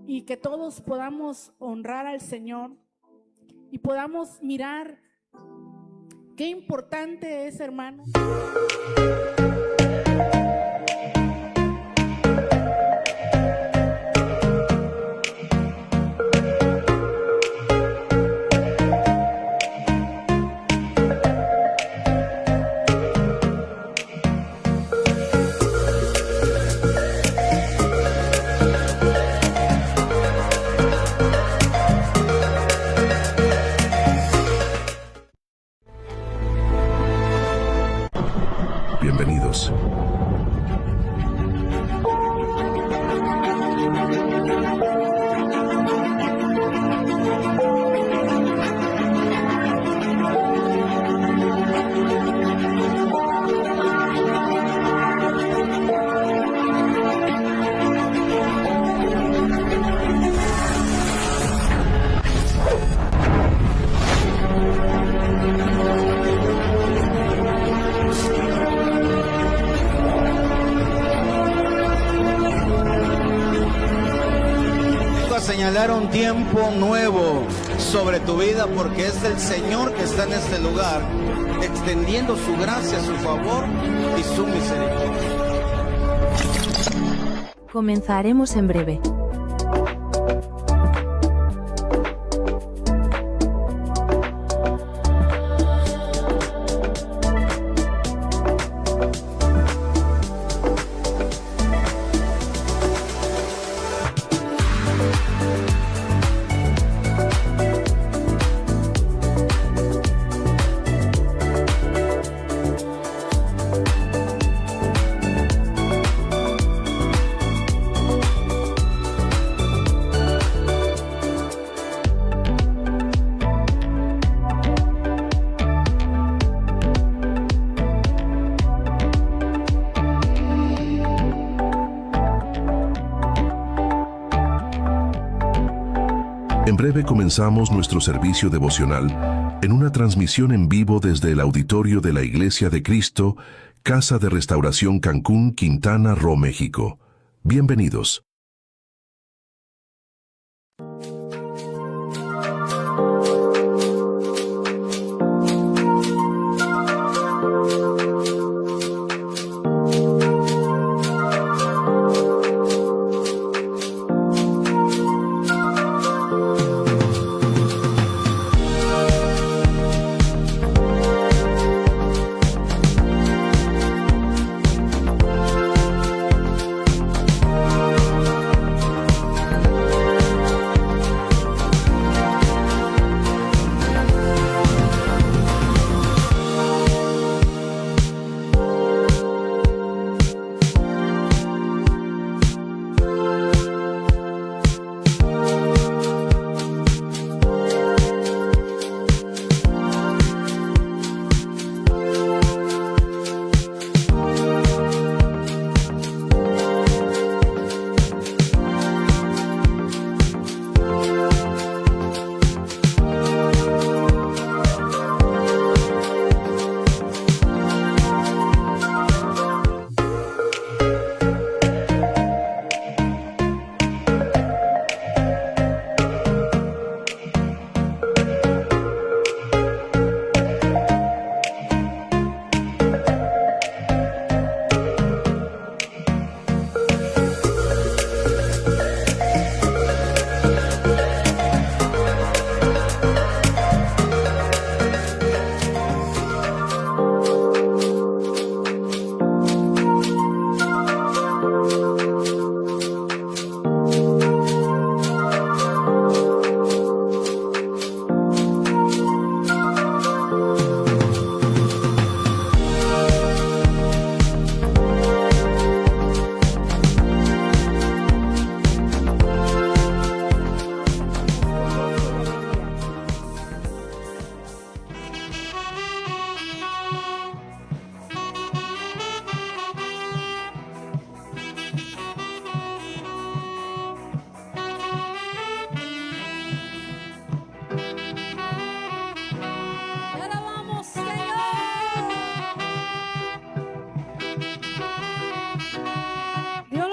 y que todos podamos honrar al Señor y podamos mirar qué importante es, hermano. Bienvenidos. Señalar un tiempo nuevo sobre tu vida, porque es el Señor que está en este lugar extendiendo su gracia, su favor y su misericordia. Comenzaremos en breve. En breve comenzamos nuestro servicio devocional en una transmisión en vivo desde el auditorio de la Iglesia de Cristo, Casa de Restauración Cancún, Quintana Roo, México. Bienvenidos.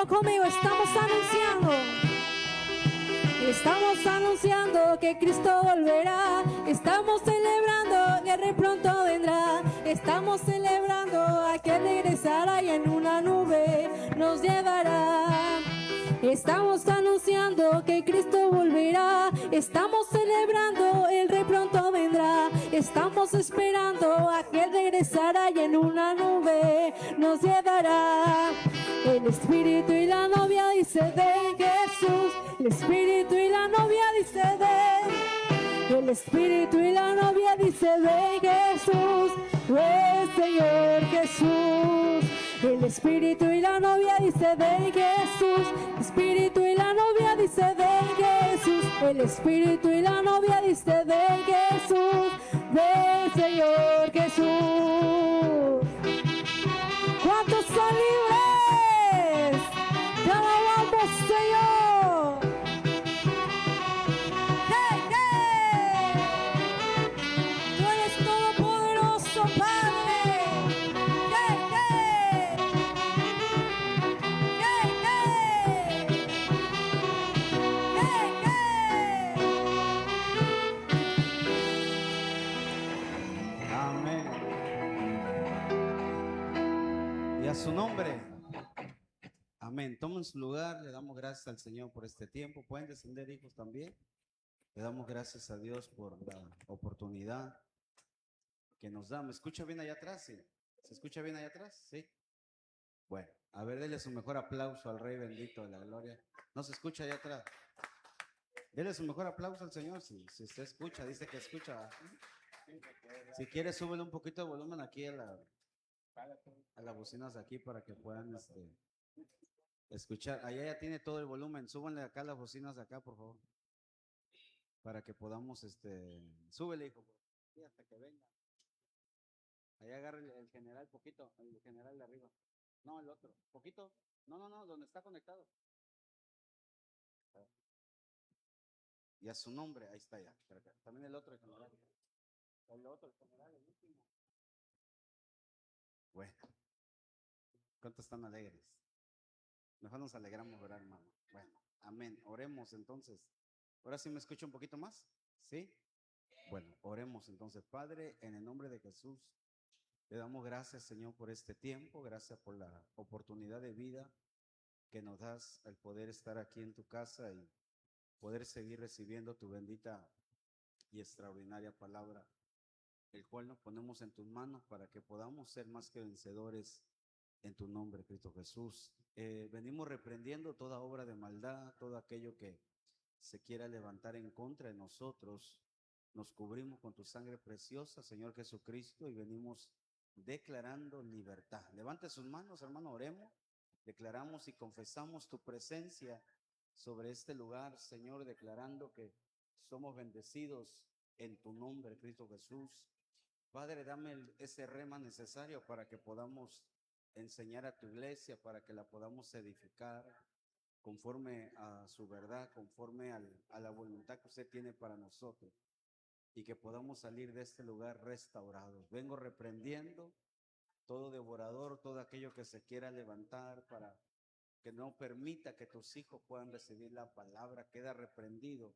Conmigo estamos anunciando Estamos anunciando que Cristo volverá. Estamos celebrando que Rey pronto vendrá. Estamos celebrando a que regresará y en una nube nos llevará. Estamos anunciando que Cristo volverá. Estamos celebrando, el Rey pronto vendrá. Estamos esperando a que regresará y en una nube nos llevará. El Espíritu y la novia dice ven Jesús. El Espíritu y la novia dice ven. El Espíritu y la novia dice ven Jesús. Ven Señor Jesús. El Espíritu y la novia dice ven Jesús. El Espíritu y la novia dice ven Jesús. El Espíritu y la novia dice ven Jesús. Ven Señor Jesús. ¿Cuántos son libres? Te alabamos, Señor. ¡Hey, hey! Tú eres todopoderoso, Padre. ¡Hey, hey! ¡Hey, hey! ¡Hey, hey! Amén. Y a su nombre. Amén. Tomen su lugar. Le damos gracias al Señor por este tiempo. Pueden descender, hijos, también. Le damos gracias a Dios por la oportunidad que nos da. ¿Me escucha bien allá atrás? ¿Sí? ¿Se escucha bien allá atrás? Sí. Bueno, a ver, denle su mejor aplauso al Rey bendito de la gloria. ¿No se escucha allá atrás? Denle su mejor aplauso al Señor. Si usted escucha, dice que escucha. Si quiere, súbele un poquito de volumen aquí a las bocinas de aquí para que puedan escuchar. Allá ya tiene todo el volumen. Súbanle acá las bocinas de acá, por favor. Para que podamos, súbele, hijo. Sí, hasta que venga. Allá agarra el general poquito, el general de arriba. No, el otro. Poquito. No, donde está conectado. Y a su nombre, ahí está ya. También el otro, el general. El otro, el general, el último. Bueno. ¿Cuántos están alegres? Mejor nos alegramos, ¿verdad, hermano? Bueno, amén. Oremos entonces. ¿Ahora sí me escucha un poquito más? ¿Sí? Bueno, oremos entonces. Padre, en el nombre de Jesús, le damos gracias, Señor, por este tiempo. Gracias por la oportunidad de vida que nos das al poder estar aquí en tu casa y poder seguir recibiendo tu bendita y extraordinaria palabra, el cual nos ponemos en tus manos para que podamos ser más que vencedores en tu nombre, Cristo Jesús. Venimos reprendiendo toda obra de maldad, todo aquello que se quiera levantar en contra de nosotros. Nos cubrimos con tu sangre preciosa, Señor Jesucristo, y venimos declarando libertad. Levante sus manos, hermano, oremos. Declaramos y confesamos tu presencia sobre este lugar, Señor, declarando que somos bendecidos en tu nombre, Cristo Jesús. Padre, dame ese rema necesario para que podamos enseñar a tu iglesia, para que la podamos edificar conforme a su verdad, conforme a la voluntad que usted tiene para nosotros, y que podamos salir de este lugar restaurados. Vengo reprendiendo todo devorador, todo aquello que se quiera levantar para que no permita que tus hijos puedan recibir la palabra. Queda reprendido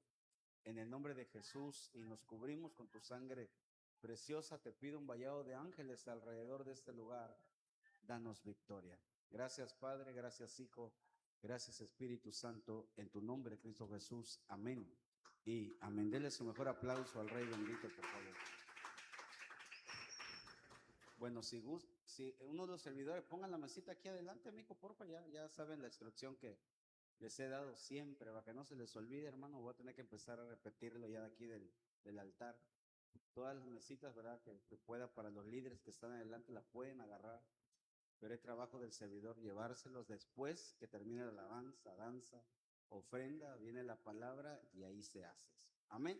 en el nombre de Jesús y nos cubrimos con tu sangre preciosa. Te pido un vallado de ángeles alrededor de este lugar. Danos victoria. Gracias, Padre, gracias, Hijo, gracias, Espíritu Santo, en tu nombre, Cristo Jesús. Amén y amén. Dele su mejor aplauso al Rey bendito, por favor. Bueno, si uno de los servidores pongan la mesita aquí adelante, mijo, porfa, ya saben la instrucción que les he dado siempre, para que no se les olvide, hermano. Voy a tener que empezar a repetirlo ya de aquí del altar. Todas las mesitas, ¿verdad? Que pueda para los líderes que están adelante las pueden agarrar, pero es trabajo del servidor llevárselos después que termine la alabanza, danza, ofrenda, viene la palabra y ahí se hace. Amén.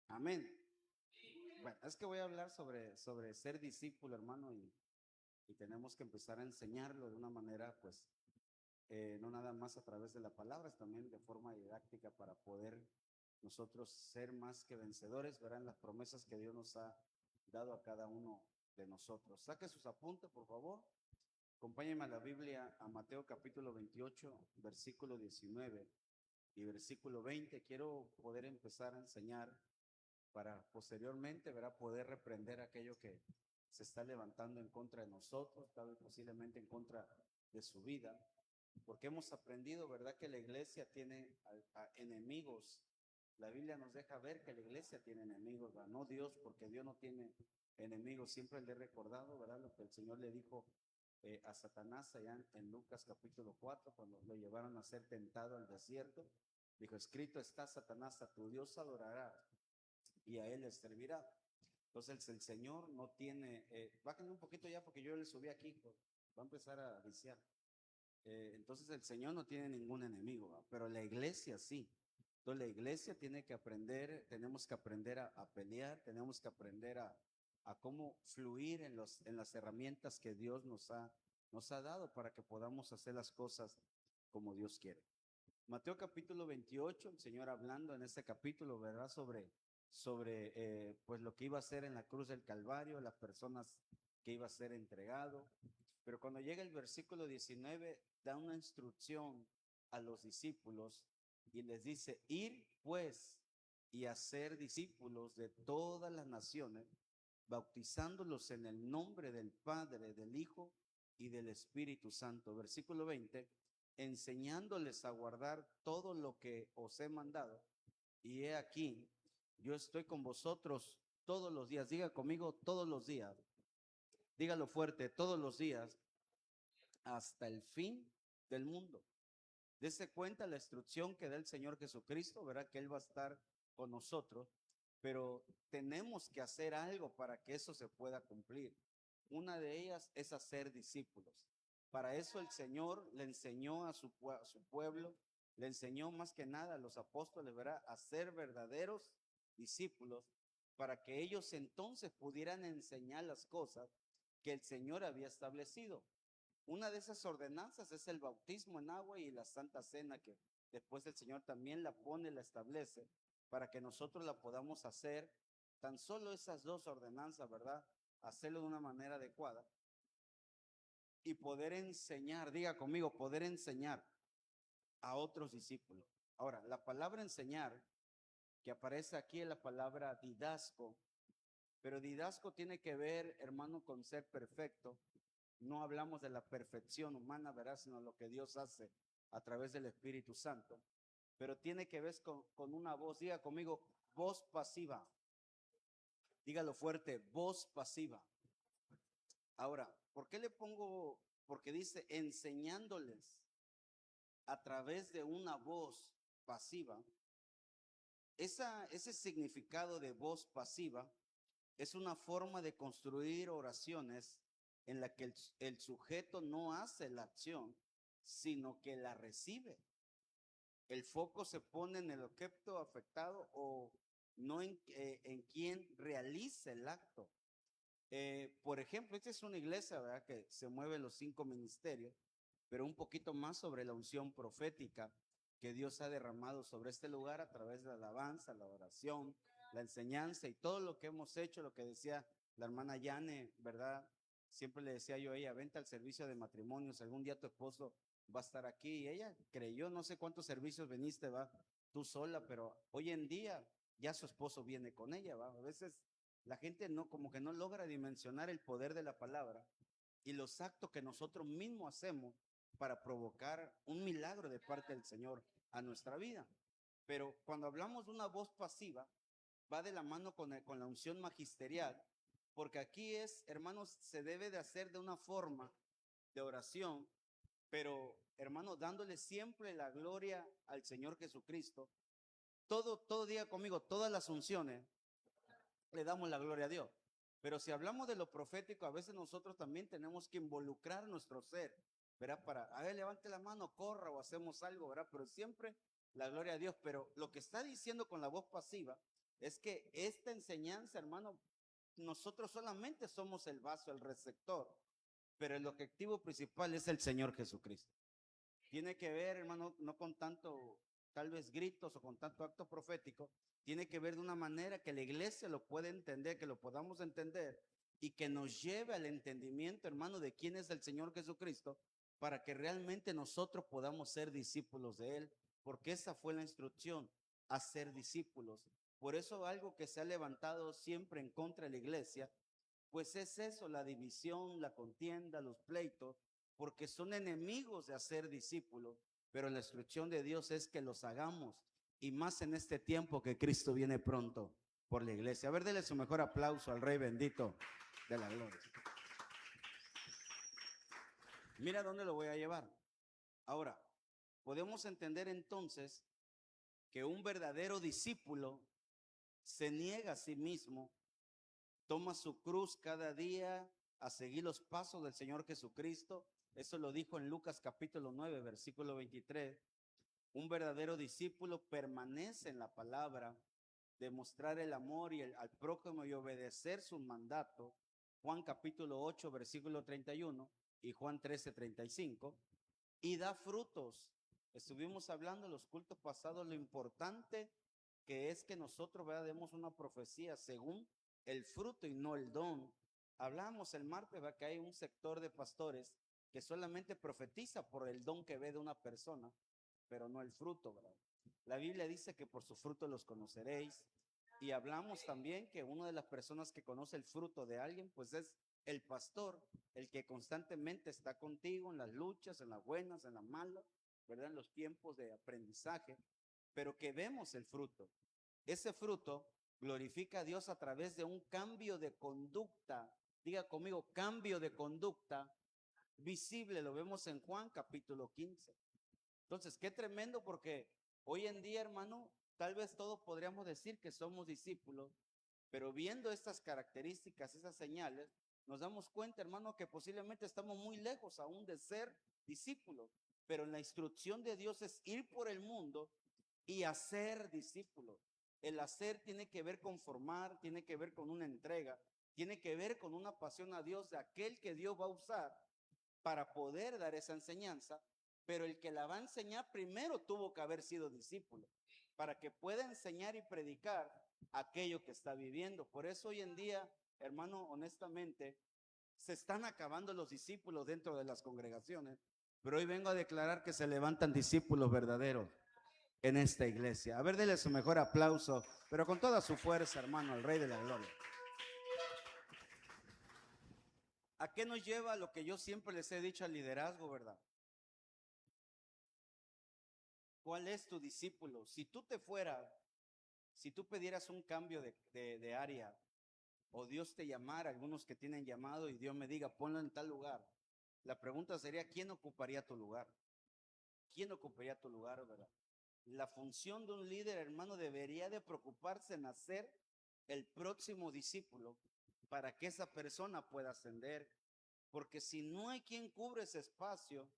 Amén. Bueno, es que voy a hablar sobre ser discípulo, hermano, y tenemos que empezar a enseñarlo de una manera, pues, no nada más a través de la palabra, también de forma didáctica, para poder nosotros ser más que vencedores, verán las promesas que Dios nos ha dado a cada uno de nosotros. Saque sus apuntes, por favor. Acompáñenme a la Biblia, a Mateo capítulo 28, versículo 19. y versículo 20, quiero poder empezar a enseñar para posteriormente, ¿verdad?, poder reprender aquello que se está levantando en contra de nosotros, tal vez posiblemente en contra de su vida, porque hemos aprendido, ¿verdad?, que la iglesia tiene a enemigos. La Biblia nos deja ver que la iglesia tiene enemigos, ¿verdad? No Dios, porque Dios no tiene enemigos. Siempre le he recordado, ¿verdad?, lo que el Señor le dijo a Satanás allá en Lucas capítulo 4, cuando lo llevaron a ser tentado al desierto. Dijo, escrito está, Satanás, a tu Dios adorarás y a él le servirá. Entonces el Señor no tiene, bájenme un poquito ya porque yo le subí aquí, va a empezar a viciar. Entonces el Señor no tiene ningún enemigo, ¿va? Pero la iglesia sí. Entonces la iglesia tiene que aprender, tenemos que aprender a pelear, tenemos que aprender a cómo fluir en las herramientas que Dios nos ha dado para que podamos hacer las cosas como Dios quiere. Mateo capítulo 28, el Señor hablando en este capítulo, ¿verdad?, sobre pues lo que iba a ser en la cruz del Calvario, las personas que iba a ser entregado. Pero cuando llega el versículo 19, da una instrucción a los discípulos y les dice, ir pues y hacer discípulos de todas las naciones, bautizándolos en el nombre del Padre, del Hijo y del Espíritu Santo. Versículo 20, enseñándoles a guardar todo lo que os he mandado. Y he aquí, yo estoy con vosotros todos los días. Diga conmigo, todos los días. Dígalo fuerte, todos los días, hasta el fin del mundo. Dese cuenta la instrucción que da el Señor Jesucristo, ¿verdad?, que Él va a estar con nosotros, pero tenemos que hacer algo para que eso se pueda cumplir. Una de ellas es hacer discípulos. Para eso el Señor le enseñó a su pueblo, le enseñó más que nada a los apóstoles, ¿verdad?, a ser verdaderos discípulos, para que ellos entonces pudieran enseñar las cosas que el Señor había establecido. Una de esas ordenanzas es el bautismo en agua y la Santa Cena, que después el Señor también la pone, la establece, para que nosotros la podamos hacer. Tan solo esas dos ordenanzas, ¿verdad?, hacerlo de una manera adecuada y poder enseñar, diga conmigo, poder enseñar a otros discípulos. Ahora, la palabra enseñar que aparece aquí es la palabra didasco, pero didasco tiene que ver, hermano, con ser perfecto. No hablamos de la perfección humana, ¿verdad?, sino lo que Dios hace a través del Espíritu Santo. Pero tiene que ver con una voz, diga conmigo, voz pasiva. Dígalo fuerte, voz pasiva. Ahora, ¿por qué le pongo? Porque dice enseñándoles a través de una voz pasiva. Ese significado de voz pasiva es una forma de construir oraciones en la que el sujeto no hace la acción, sino que la recibe. El foco se pone en el objeto afectado o no en quien realice el acto. Por ejemplo, esta es una iglesia, ¿verdad?, que se mueve los 5 ministerios, pero un poquito más sobre la unción profética que Dios ha derramado sobre este lugar a través de la alabanza, la oración, la enseñanza y todo lo que hemos hecho, lo que decía la hermana Yane, ¿verdad? Siempre le decía yo a ella, vente al servicio de matrimonios, algún día tu esposo va a estar aquí. Y ella creyó, no sé cuántos servicios viniste, va, tú sola, pero hoy en día ya su esposo viene con ella, va. A veces la gente no, como que no logra dimensionar el poder de la palabra y los actos que nosotros mismos hacemos para provocar un milagro de parte del Señor a nuestra vida. Pero cuando hablamos de una voz pasiva, va de la mano con la unción magisterial, porque aquí es, hermanos, se debe de hacer de una forma de oración, pero, hermanos, dándole siempre la gloria al Señor Jesucristo. Todo diga conmigo, todas las unciones le damos la gloria a Dios. Pero si hablamos de lo profético, a veces nosotros también tenemos que involucrar nuestro ser, ¿verdad? Para, a ver, levante la mano, corra o hacemos algo, ¿verdad? Pero siempre la gloria a Dios. Pero lo que está diciendo con la voz pasiva es que esta enseñanza, hermano, nosotros solamente somos el vaso, el receptor, pero el objetivo principal es el Señor Jesucristo. Tiene que ver, hermano, no con tanto, tal vez gritos o con tanto acto profético, tiene que ver de una manera que la iglesia lo pueda entender, que lo podamos entender y que nos lleve al entendimiento, hermano, de quién es el Señor Jesucristo, para que realmente nosotros podamos ser discípulos de Él, porque esa fue la instrucción, hacer discípulos. Por eso algo que se ha levantado siempre en contra de la iglesia, pues es eso, la división, la contienda, los pleitos, porque son enemigos de hacer discípulos, pero la instrucción de Dios es que los hagamos, y más en este tiempo que Cristo viene pronto por la iglesia. A ver, dele su mejor aplauso al Rey bendito de la gloria. Mira dónde lo voy a llevar. Ahora, podemos entender entonces que un verdadero discípulo se niega a sí mismo, toma su cruz cada día a seguir los pasos del Señor Jesucristo. Eso lo dijo en Lucas capítulo 9, versículo 23. Un verdadero discípulo permanece en la palabra, demostrar el amor al prójimo y obedecer sus mandatos. Juan capítulo 8, versículo 31 y Juan 13, 35. Y da frutos. Estuvimos hablando en los cultos pasados lo importante que es que nosotros demos una profecía según el fruto y no el don. Hablamos el martes que hay un sector de pastores que solamente profetiza por el don que ve de una persona, pero no el fruto, ¿verdad? La Biblia dice que por su fruto los conoceréis. Y hablamos también que una de las personas que conoce el fruto de alguien, pues es el pastor, el que constantemente está contigo en las luchas, en las buenas, en las malas, ¿verdad? En los tiempos de aprendizaje, pero que vemos el fruto. Ese fruto glorifica a Dios a través de un cambio de conducta. Diga conmigo, cambio de conducta visible. Lo vemos en Juan capítulo 15. Entonces, qué tremendo, porque hoy en día, hermano, tal vez todos podríamos decir que somos discípulos, pero viendo estas características, esas señales, nos damos cuenta, hermano, que posiblemente estamos muy lejos aún de ser discípulos, pero la instrucción de Dios es ir por el mundo y hacer discípulos. El hacer tiene que ver con formar, tiene que ver con una entrega, tiene que ver con una pasión a Dios de aquel que Dios va a usar para poder dar esa enseñanza, pero el que la va a enseñar primero tuvo que haber sido discípulo, para que pueda enseñar y predicar aquello que está viviendo. Por eso hoy en día, hermano, honestamente, se están acabando los discípulos dentro de las congregaciones, pero hoy vengo a declarar que se levantan discípulos verdaderos en esta iglesia. A ver, dele su mejor aplauso, pero con toda su fuerza, hermano, al Rey de la Gloria. ¿A qué nos lleva lo que yo siempre les he dicho al liderazgo, verdad? ¿Cuál es tu discípulo? Si tú te fueras, si tú pidieras un cambio de área, o Dios te llamara, algunos que tienen llamado y Dios me diga, ponlo en tal lugar, la pregunta sería, ¿quién ocuparía tu lugar? ¿Quién ocuparía tu lugar, verdad? La función de un líder, hermano, debería de preocuparse en hacer el próximo discípulo para que esa persona pueda ascender. Porque si no hay quien cubre ese espacio,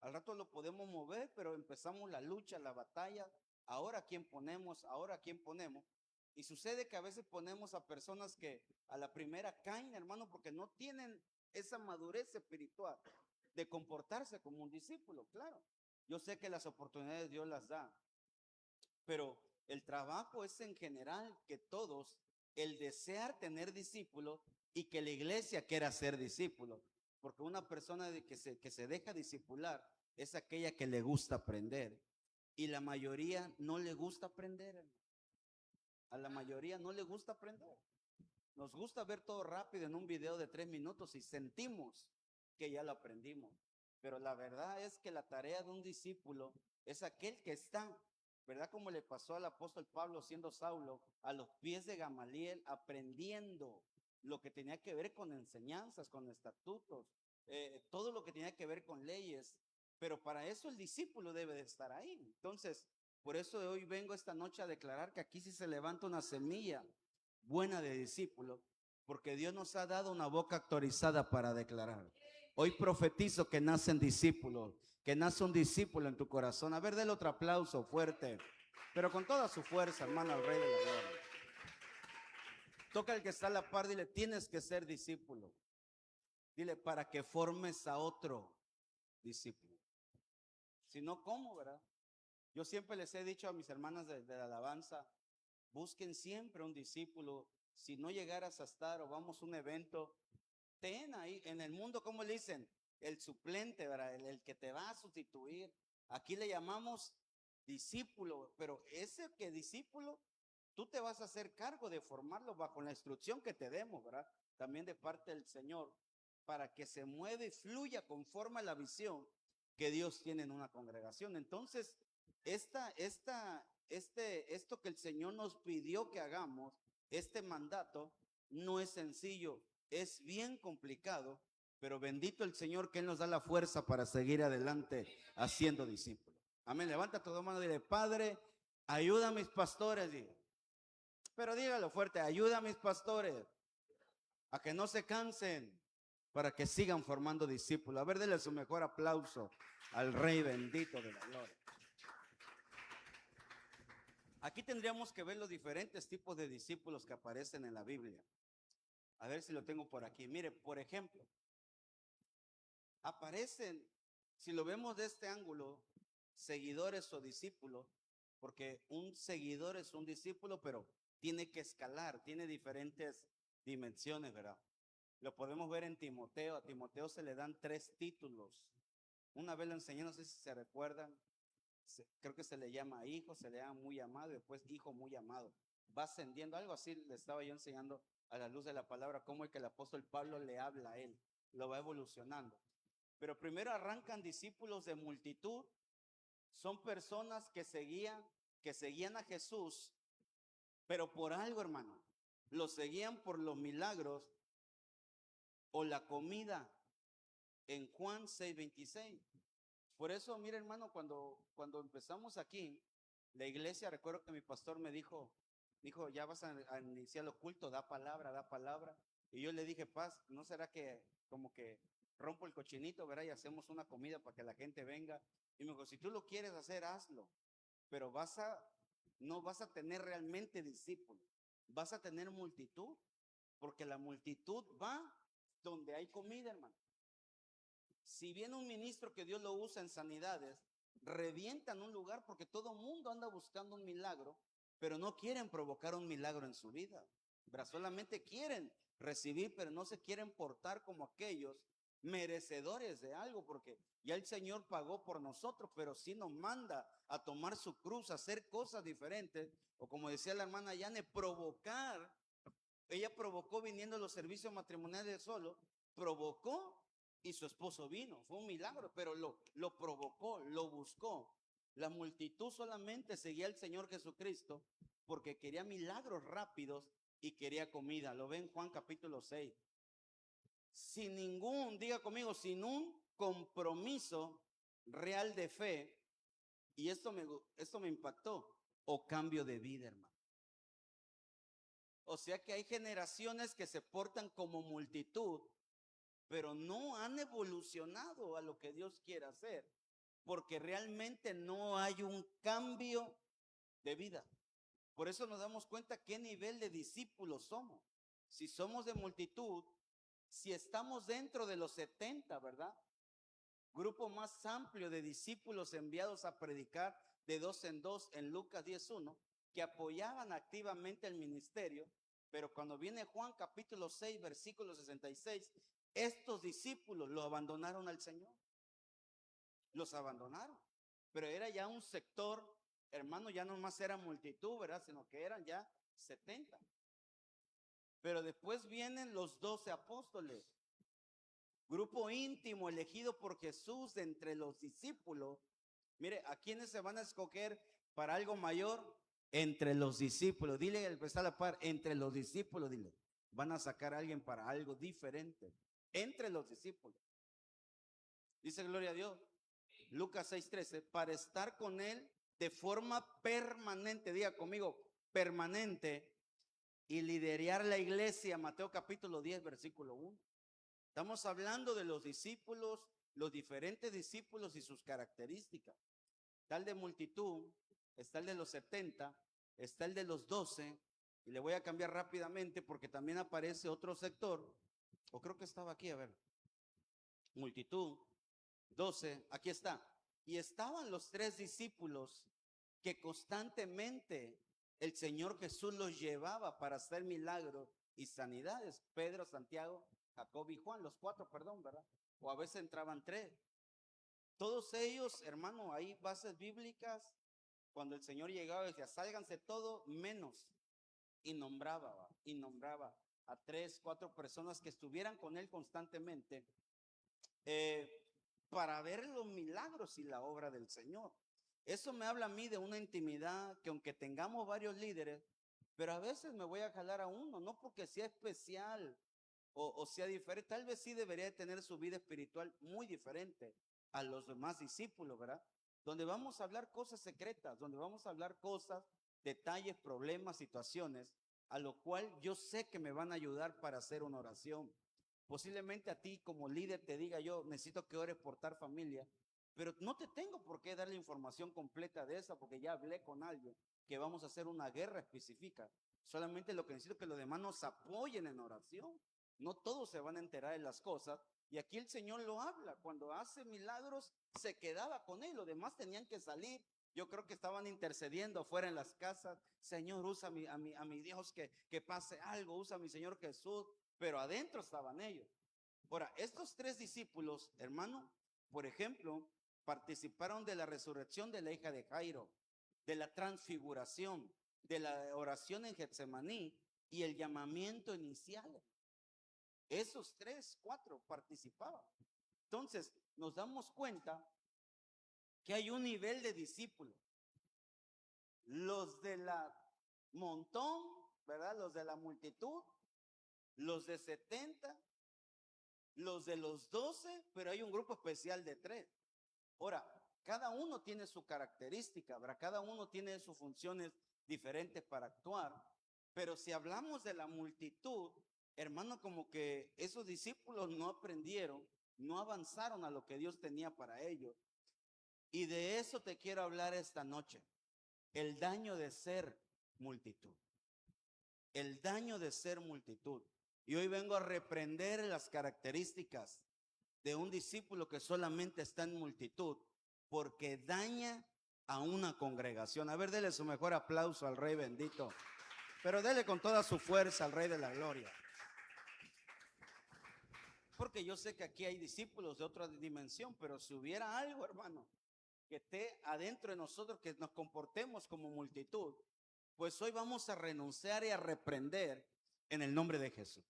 al rato lo podemos mover, pero empezamos la lucha, la batalla. Ahora quién ponemos, ahora quién ponemos. Y sucede que a veces ponemos a personas que a la primera caen, hermano, porque no tienen esa madurez espiritual de comportarse como un discípulo. Claro, yo sé que las oportunidades Dios las da, pero el trabajo es en general que todos, el desear tener discípulos y que la iglesia quiera ser discípulo. Porque una persona que se deja discipular es aquella que le gusta aprender. Y la mayoría no le gusta aprender, hermano. A la mayoría no le gusta aprender. Nos gusta ver todo rápido en un video de 3 minutos y sentimos que ya lo aprendimos. Pero la verdad es que la tarea de un discípulo es aquel que está, ¿verdad? Como le pasó al apóstol Pablo siendo Saulo, a los pies de Gamaliel, aprendiendo lo que tenía que ver con enseñanzas, con estatutos, todo lo que tenía que ver con leyes. Pero para eso el discípulo debe de estar ahí. Entonces, por eso hoy vengo esta noche a declarar que aquí sí se levanta una semilla buena de discípulo, porque Dios nos ha dado una boca autorizada para declarar. Hoy profetizo que nacen discípulos, que nace un discípulo en tu corazón. A ver, déle otro aplauso fuerte, pero con toda su fuerza, hermano, al Rey de la Gloria. Toca al que está a la par, dile, tienes que ser discípulo. Dile, para que formes a otro discípulo. Si no, ¿cómo, verdad? Yo siempre les he dicho a mis hermanas de la alabanza, busquen siempre un discípulo. Si no llegaras a estar o vamos a un evento, ten ahí, en el mundo, ¿cómo le dicen? El suplente, ¿verdad? El que te va a sustituir. Aquí le llamamos discípulo, pero ese que discípulo, tú te vas a hacer cargo de formarlo bajo la instrucción que te demos, ¿verdad? También de parte del Señor, para que se mueva y fluya conforme a la visión que Dios tiene en una congregación. Entonces, esto que el Señor nos pidió que hagamos, este mandato, no es sencillo, es bien complicado, pero bendito el Señor que Él nos da la fuerza para seguir adelante haciendo discípulos. Amén. Levanta tu mano y dile, Padre, ayuda a mis pastores. Pero dígalo fuerte, ayuda a mis pastores a que no se cansen, para que sigan formando discípulos. A ver, denle su mejor aplauso al Rey bendito de la gloria. Aquí tendríamos que ver los diferentes tipos de discípulos que aparecen en la Biblia. A ver si lo tengo por aquí. Mire, por ejemplo, aparecen, si lo vemos de este ángulo, seguidores o discípulos, porque un seguidor es un discípulo, pero tiene que escalar, tiene diferentes dimensiones, ¿verdad? Lo podemos ver en Timoteo. A Timoteo se le dan 3 títulos. Una vez lo enseñé, no sé si se recuerdan, creo que se le llama hijo, se le llama muy amado, y después hijo muy amado. Va ascendiendo, algo así le estaba yo enseñando a la luz de la palabra, cómo es que el apóstol Pablo le habla a él, lo va evolucionando. Pero primero arrancan discípulos de multitud, son personas que seguían a Jesús, pero por algo, hermano, lo seguían por los milagros o la comida en Juan 6:26. Por eso, mire hermano, cuando empezamos aquí, la iglesia, recuerdo que mi pastor me dijo, ya vas a iniciar el culto, da palabra, da palabra. Y yo le dije, Paz, ¿no será que como que rompo el cochinito, verdad? Y hacemos una comida para que la gente venga. Y me dijo, si tú lo quieres hacer, hazlo. Pero no vas a tener realmente discípulos, vas a tener multitud, porque la multitud va donde hay comida, hermano. Si viene un ministro que Dios lo usa en sanidades, revientan un lugar porque todo el mundo anda buscando un milagro, pero no quieren provocar un milagro en su vida. Solamente quieren recibir, pero no se quieren portar como aquellos merecedores de algo, porque ya el Señor pagó por nosotros, pero sí nos manda a tomar su cruz, a hacer cosas diferentes, o como decía la hermana Yane, provocar. Ella provocó viniendo a los servicios matrimoniales solo, provocó y su esposo vino. Fue un milagro, pero lo provocó, lo buscó. La multitud solamente seguía al Señor Jesucristo porque quería milagros rápidos y quería comida. Lo ven Juan capítulo 6. Diga conmigo, sin un compromiso real de fe, y esto me impactó, o cambio de vida, hermano. O sea que hay generaciones que se portan como multitud, pero no han evolucionado a lo que Dios quiere hacer, porque realmente no hay un cambio de vida. Por eso nos damos cuenta qué nivel de discípulos somos. Si somos de multitud, si estamos dentro de los 70, ¿verdad? Grupo más amplio de discípulos enviados a predicar de 2 en 2 en Lucas 10:1, que apoyaban activamente el ministerio, pero cuando viene Juan capítulo 6, versículo 66, estos discípulos lo abandonaron al Señor. Los abandonaron, pero era ya un sector, hermano, ya no más era multitud, ¿verdad? Sino que eran ya 70. Pero después vienen los 12 apóstoles, grupo íntimo elegido por Jesús de entre los discípulos. Mire, ¿a quiénes se van a escoger para algo mayor? Entre los discípulos. Dile al que está a la par, entre los discípulos, dile. Van a sacar a alguien para algo diferente. Entre los discípulos. Dice gloria a Dios. Lucas 6:13, para estar con él de forma permanente. Diga conmigo, permanente. Y liderar la iglesia. Mateo capítulo 10, versículo 1. Estamos hablando de los discípulos, los diferentes discípulos y sus características. Está el de multitud, está el de los 70, está el de los 12, y le voy a cambiar rápidamente porque también aparece otro sector, o creo que estaba aquí, a ver, multitud, 12, aquí está. Y estaban los 3 discípulos que constantemente el Señor Jesús los llevaba para hacer milagros y sanidades. Pedro, Santiago, Jacob y Juan, los 4, perdón, ¿verdad? O a veces entraban 3. Todos ellos, hermano, hay bases bíblicas cuando el Señor llegaba decía, sálganse todo menos, y nombraba, ¿va? Y nombraba a 3, 4 personas que estuvieran con él constantemente, eh, para ver los milagros y la obra del Señor. Eso me habla a mí de una intimidad que aunque tengamos varios líderes, pero a veces me voy a jalar a uno, no porque sea especial o sea diferente, tal vez sí debería de tener su vida espiritual muy diferente a los demás discípulos, ¿verdad? Donde vamos a hablar cosas secretas, donde vamos a hablar cosas, detalles, problemas, situaciones, a lo cual yo sé que me van a ayudar para hacer una oración. Posiblemente a ti como líder te diga yo, necesito que ores por tal familia, pero no te tengo por qué dar la información completa de esa, porque ya hablé con alguien que vamos a hacer una guerra específica. Solamente lo que necesito es que los demás nos apoyen en oración. No todos se van a enterar de las cosas. Y aquí el Señor lo habla. Cuando hace milagros, se quedaba con él. Los demás tenían que salir. Yo creo que estaban intercediendo afuera en las casas. Señor, usa a mi Dios que pase algo. Usa a mi Señor Jesús. Pero adentro estaban ellos. Ahora, estos 3 discípulos, hermano, por ejemplo, participaron de la resurrección de la hija de Jairo, de la transfiguración, de la oración en Getsemaní y el llamamiento inicial. Esos 3, 4 participaban. Entonces, nos damos cuenta que hay un nivel de discípulos. Los de la montón, ¿verdad? Los de la multitud, los de 70, los de los 12, pero hay un grupo especial de 3. Ahora, cada uno tiene su característica, ¿verdad? Cada uno tiene sus funciones diferentes para actuar, pero si hablamos de la multitud, hermano, como que esos discípulos no aprendieron, no avanzaron a lo que Dios tenía para ellos. Y de eso te quiero hablar esta noche, el daño de ser multitud. El daño de ser multitud. Y hoy vengo a reprender las características de un discípulo que solamente está en multitud, porque daña a una congregación. A ver, dele su mejor aplauso al Rey bendito, pero dele con toda su fuerza al Rey de la gloria. Porque yo sé que aquí hay discípulos de otra dimensión, pero si hubiera algo, hermano, que esté adentro de nosotros, que nos comportemos como multitud, pues hoy vamos a renunciar y a reprender en el nombre de Jesús.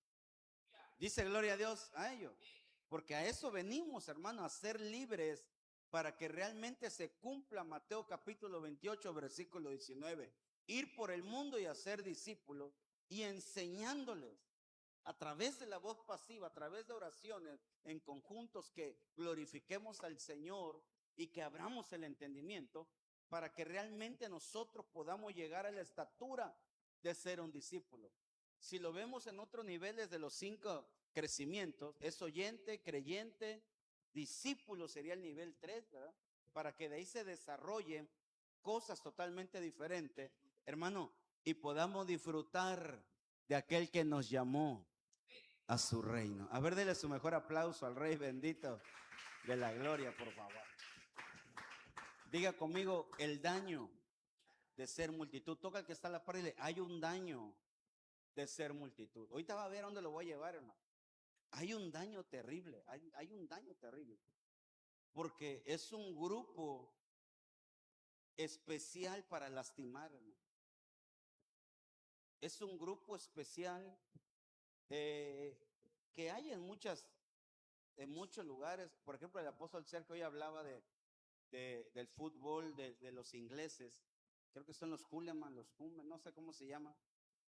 Dice gloria a Dios a ellos, porque a eso venimos, hermano, a ser libres para que realmente se cumpla Mateo capítulo 28, versículo 19. Ir por el mundo y hacer discípulos y enseñándoles a través de la voz pasiva, a través de oraciones en conjuntos, que glorifiquemos al Señor y que abramos el entendimiento para que realmente nosotros podamos llegar a la estatura de ser un discípulo. Si lo vemos en otros niveles de los 5 crecimientos, es oyente, creyente, discípulo sería el nivel 3, ¿verdad? Para que de ahí se desarrollen cosas totalmente diferentes, hermano, y podamos disfrutar de aquel que nos llamó a su reino. A ver, dele su mejor aplauso al Rey bendito de la gloria, por favor. Diga conmigo, el daño de ser multitud. Toca al que está a la par y dile, hay un daño de ser multitud. Ahorita va a ver a dónde lo voy a llevar, hermano. Hay un daño terrible, hay un daño terrible. Porque es un grupo especial para lastimar, hermano. Es un grupo especial que hay en muchos lugares. Por ejemplo, el apóstol Sergio hoy hablaba del fútbol, de los ingleses. Creo que son los Kuhlman, no sé cómo se llama,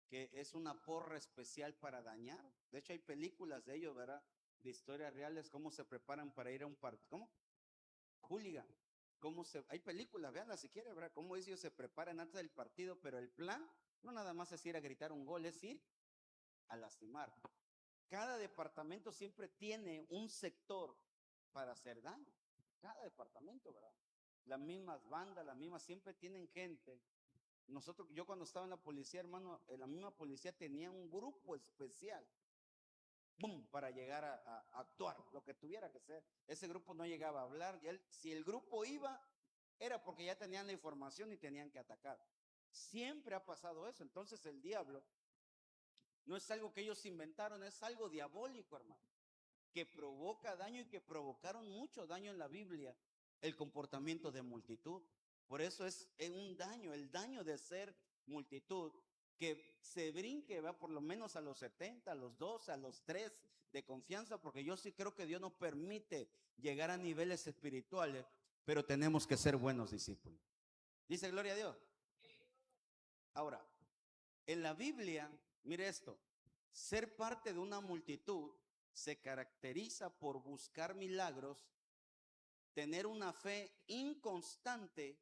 que es una porra especial para dañar. De hecho, hay películas de ellos, ¿verdad? De historias reales, cómo se preparan para ir a un partido. ¿Cómo? Hooligan. Hay películas, véanlas si quieren, ¿verdad? Cómo ellos se preparan antes del partido, pero el plan no nada más es ir a gritar un gol, es ir a lastimar. Cada departamento siempre tiene un sector para hacer daño. Cada departamento, ¿verdad? Las mismas bandas, las mismas, siempre tienen gente. Yo cuando estaba en la policía, hermano, la misma policía tenía un grupo especial, ¡bum!, para llegar a actuar, lo que tuviera que ser. Ese grupo no llegaba a hablar, y si el grupo iba, era porque ya tenían la información y tenían que atacar. Siempre ha pasado eso. Entonces el diablo no es algo que ellos inventaron, es algo diabólico, hermano, que provoca daño y que provocaron mucho daño en la Biblia, el comportamiento de multitud. Por eso es un daño, el daño de ser multitud, que se brinque, va por lo menos a los 70, a los 12, a los 3 de confianza, porque yo sí creo que Dios nos permite llegar a niveles espirituales, pero tenemos que ser buenos discípulos. Dice gloria a Dios. Ahora, en la Biblia, mire esto, ser parte de una multitud se caracteriza por buscar milagros, tener una fe inconstante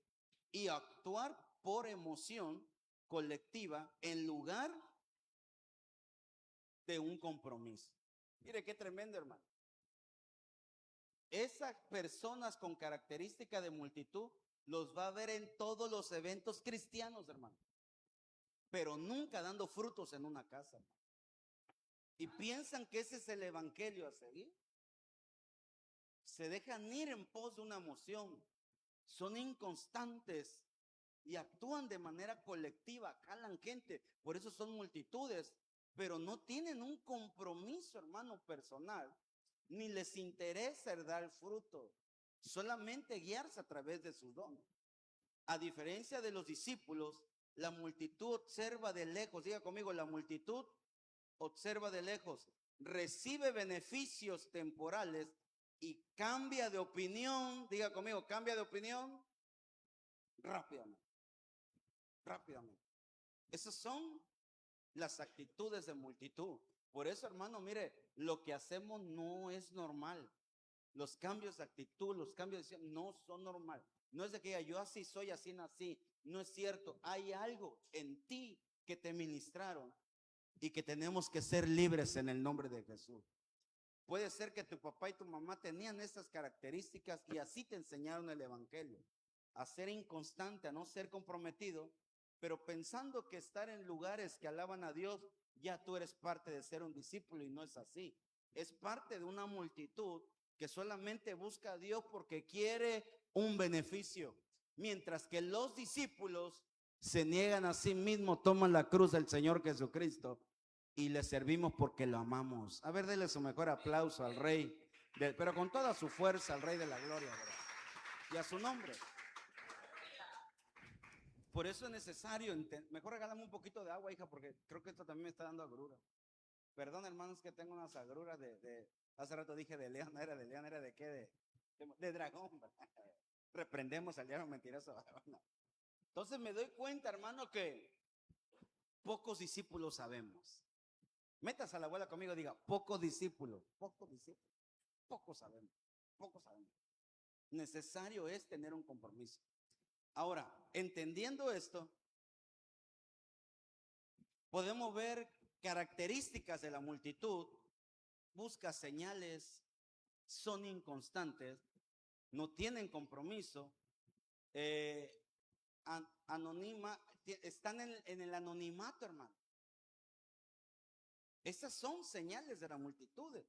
y actuar por emoción colectiva en lugar de un compromiso. Mire qué tremendo, hermano. Esas personas con característica de multitud los va a ver en todos los eventos cristianos, hermano, pero nunca dando frutos en una casa, hermano. Y piensan que ese es el evangelio a seguir. Se dejan ir en pos de una emoción, son inconstantes y actúan de manera colectiva, jalan gente, por eso son multitudes, pero no tienen un compromiso, hermano, personal, ni les interesa dar fruto, solamente guiarse a través de sus dones. A diferencia de los discípulos, la multitud observa de lejos, diga conmigo, la multitud observa de lejos, recibe beneficios temporales y cambia de opinión, diga conmigo, cambia de opinión rápidamente, rápidamente. Esas son las actitudes de multitud. Por eso, hermano, mire, lo que hacemos no es normal. Los cambios de actitud, los cambios de decisión no son normal. No es de que diga, yo así soy, así nací. No es cierto. Hay algo en ti que te ministraron y que tenemos que ser libres en el nombre de Jesús. Puede ser que tu papá y tu mamá tenían esas características y así te enseñaron el evangelio. A ser inconstante, a no ser comprometido, pero pensando que estar en lugares que alaban a Dios, ya tú eres parte de ser un discípulo, y no es así. Es parte de una multitud que solamente busca a Dios porque quiere un beneficio, mientras que los discípulos se niegan a sí mismos, toman la cruz del Señor Jesucristo y le servimos porque lo amamos. A ver, denle su mejor aplauso al Rey, pero con toda su fuerza, al Rey de la Gloria, ¿verdad? Y a su nombre. Por eso es necesario, mejor regálame un poquito de agua, hija, porque creo que esto también me está dando agrura. Perdón, hermanos, que tengo unas agruras hace rato dije de león, era de qué, de dragón. Reprendemos al diablo mentiroso. Entonces me doy cuenta, hermano, que pocos discípulos sabemos. Metas a la abuela conmigo, diga, pocos discípulos, pocos sabemos, pocos sabemos. Necesario es tener un compromiso. Ahora, entendiendo esto, podemos ver características de la multitud, busca señales, son inconstantes, no tienen compromiso, están en el anonimato, hermano. Esas son señales de la multitud.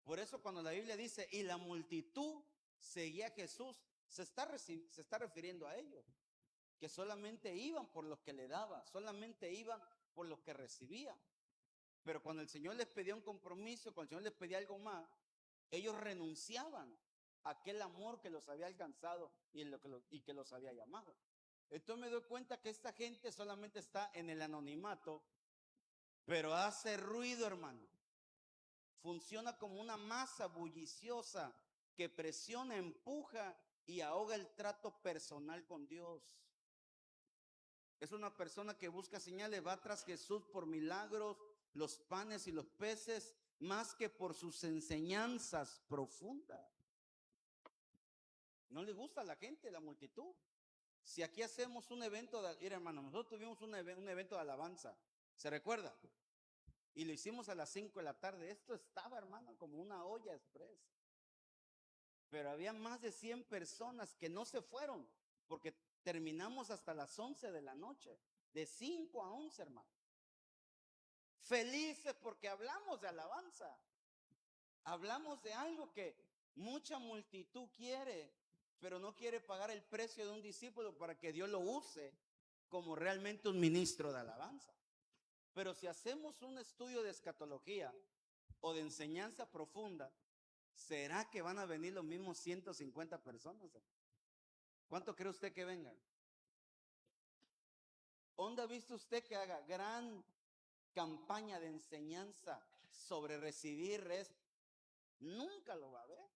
Por eso cuando la Biblia dice, y la multitud seguía a Jesús, se está refiriendo a ellos, que solamente iban por los que le daba, solamente iban por los que recibía. Pero cuando el Señor les pedía un compromiso, cuando el Señor les pedía algo más, ellos renunciaban a aquel amor que los había alcanzado y que los había llamado. Entonces me doy cuenta que esta gente solamente está en el anonimato, pero hace ruido, hermano. Funciona como una masa bulliciosa que presiona, empuja y ahoga el trato personal con Dios. Es una persona que busca señales, va tras Jesús por milagros, los panes y los peces, más que por sus enseñanzas profundas. No le gusta a la gente, la multitud. Si aquí hacemos un evento, mira, hermano, nosotros tuvimos un evento de alabanza, ¿se recuerda? Y lo hicimos a las 5 de la tarde. Esto estaba, hermano, como una olla express. Pero había más de 100 personas que no se fueron, porque terminamos hasta las 11 de la noche, de 5 a 11, hermano. Felices porque hablamos de alabanza. Hablamos de algo que mucha multitud quiere, pero no quiere pagar el precio de un discípulo para que Dios lo use como realmente un ministro de alabanza. Pero si hacemos un estudio de escatología o de enseñanza profunda, ¿será que van a venir los mismos 150 personas? ¿Cuánto cree usted que vengan? ¿Dónde ha visto usted que haga gran campaña de enseñanza sobre recibir? Nunca lo va a ver.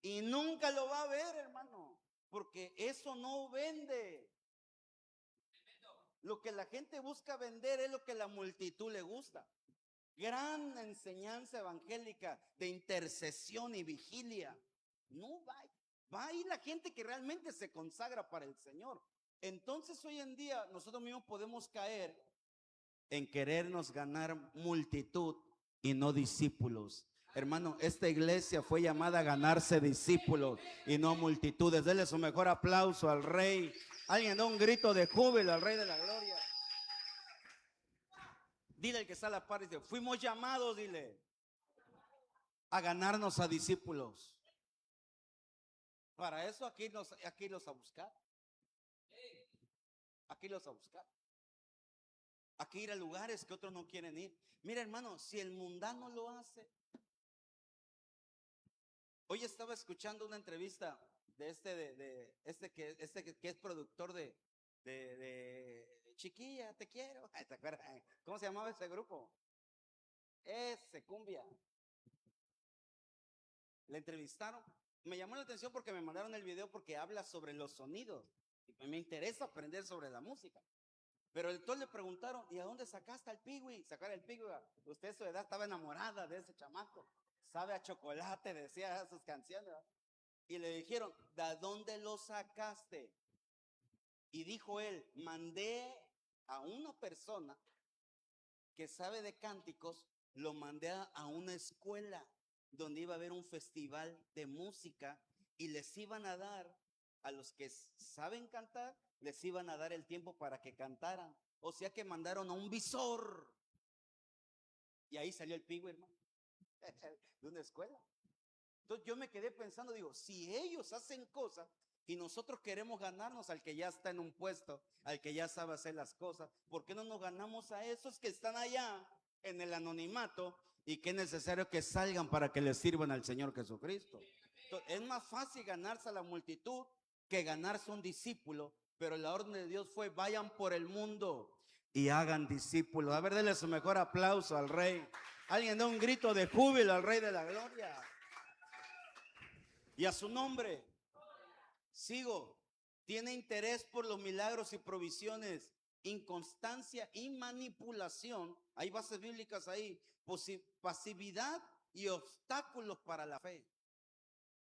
Y nunca lo va a ver, hermano, porque eso no vende. Lo que la gente busca vender es lo que la multitud le gusta. Gran enseñanza evangélica de intercesión y vigilia. No va, va a ir la gente que realmente se consagra para el Señor. Entonces hoy en día nosotros mismos podemos caer en querernos ganar multitud y no discípulos. Hermano, esta iglesia fue llamada a ganarse discípulos y no multitudes. Denle su mejor aplauso al Rey. Alguien da un grito de júbilo al Rey de la Gloria. Dile al que está a la par, dice, fuimos llamados, dile, a ganarnos a discípulos. Para eso aquí los a buscar. Aquí los a buscar. Aquí ir a lugares que otros no quieren ir. Mira, hermano, si el mundano lo hace. Hoy estaba escuchando una entrevista de este que es productor de Chiquilla, te quiero. ¿Te acuerdas? ¿Cómo se llamaba ese grupo? Ese Cumbia. Le entrevistaron. Me llamó la atención porque me mandaron el video porque habla sobre los sonidos. Y me interesa aprender sobre la música. Pero entonces le preguntaron, ¿y a dónde sacaste al Pigui? Sacar el Pigui. Usted a su edad estaba enamorada de ese chamaco. Sabe a chocolate, decía sus canciones. Y le dijeron, ¿de dónde lo sacaste? Y dijo él, mandé a una persona que sabe de cánticos, lo mandé a una escuela donde iba a haber un festival de música y les iban a dar, a los que saben cantar, les iban a dar el tiempo para que cantaran. O sea que mandaron a un visor. Y ahí salió el Pigui, hermano, de una escuela. Entonces yo me quedé pensando, digo, si ellos hacen cosas y nosotros queremos ganarnos al que ya está en un puesto, al que ya sabe hacer las cosas, ¿por qué no nos ganamos a esos que están allá en el anonimato y que es necesario que salgan para que les sirvan al Señor Jesucristo? Entonces, es más fácil ganarse a la multitud que ganarse un discípulo, pero la orden de Dios fue, vayan por el mundo y hagan discípulos. A ver, denle su mejor aplauso al Rey. Alguien da un grito de júbilo al Rey de la Gloria. Y a su nombre. Sigo. Tiene interés por los milagros y provisiones, inconstancia y manipulación. Hay bases bíblicas ahí. Pasividad y obstáculos para la fe.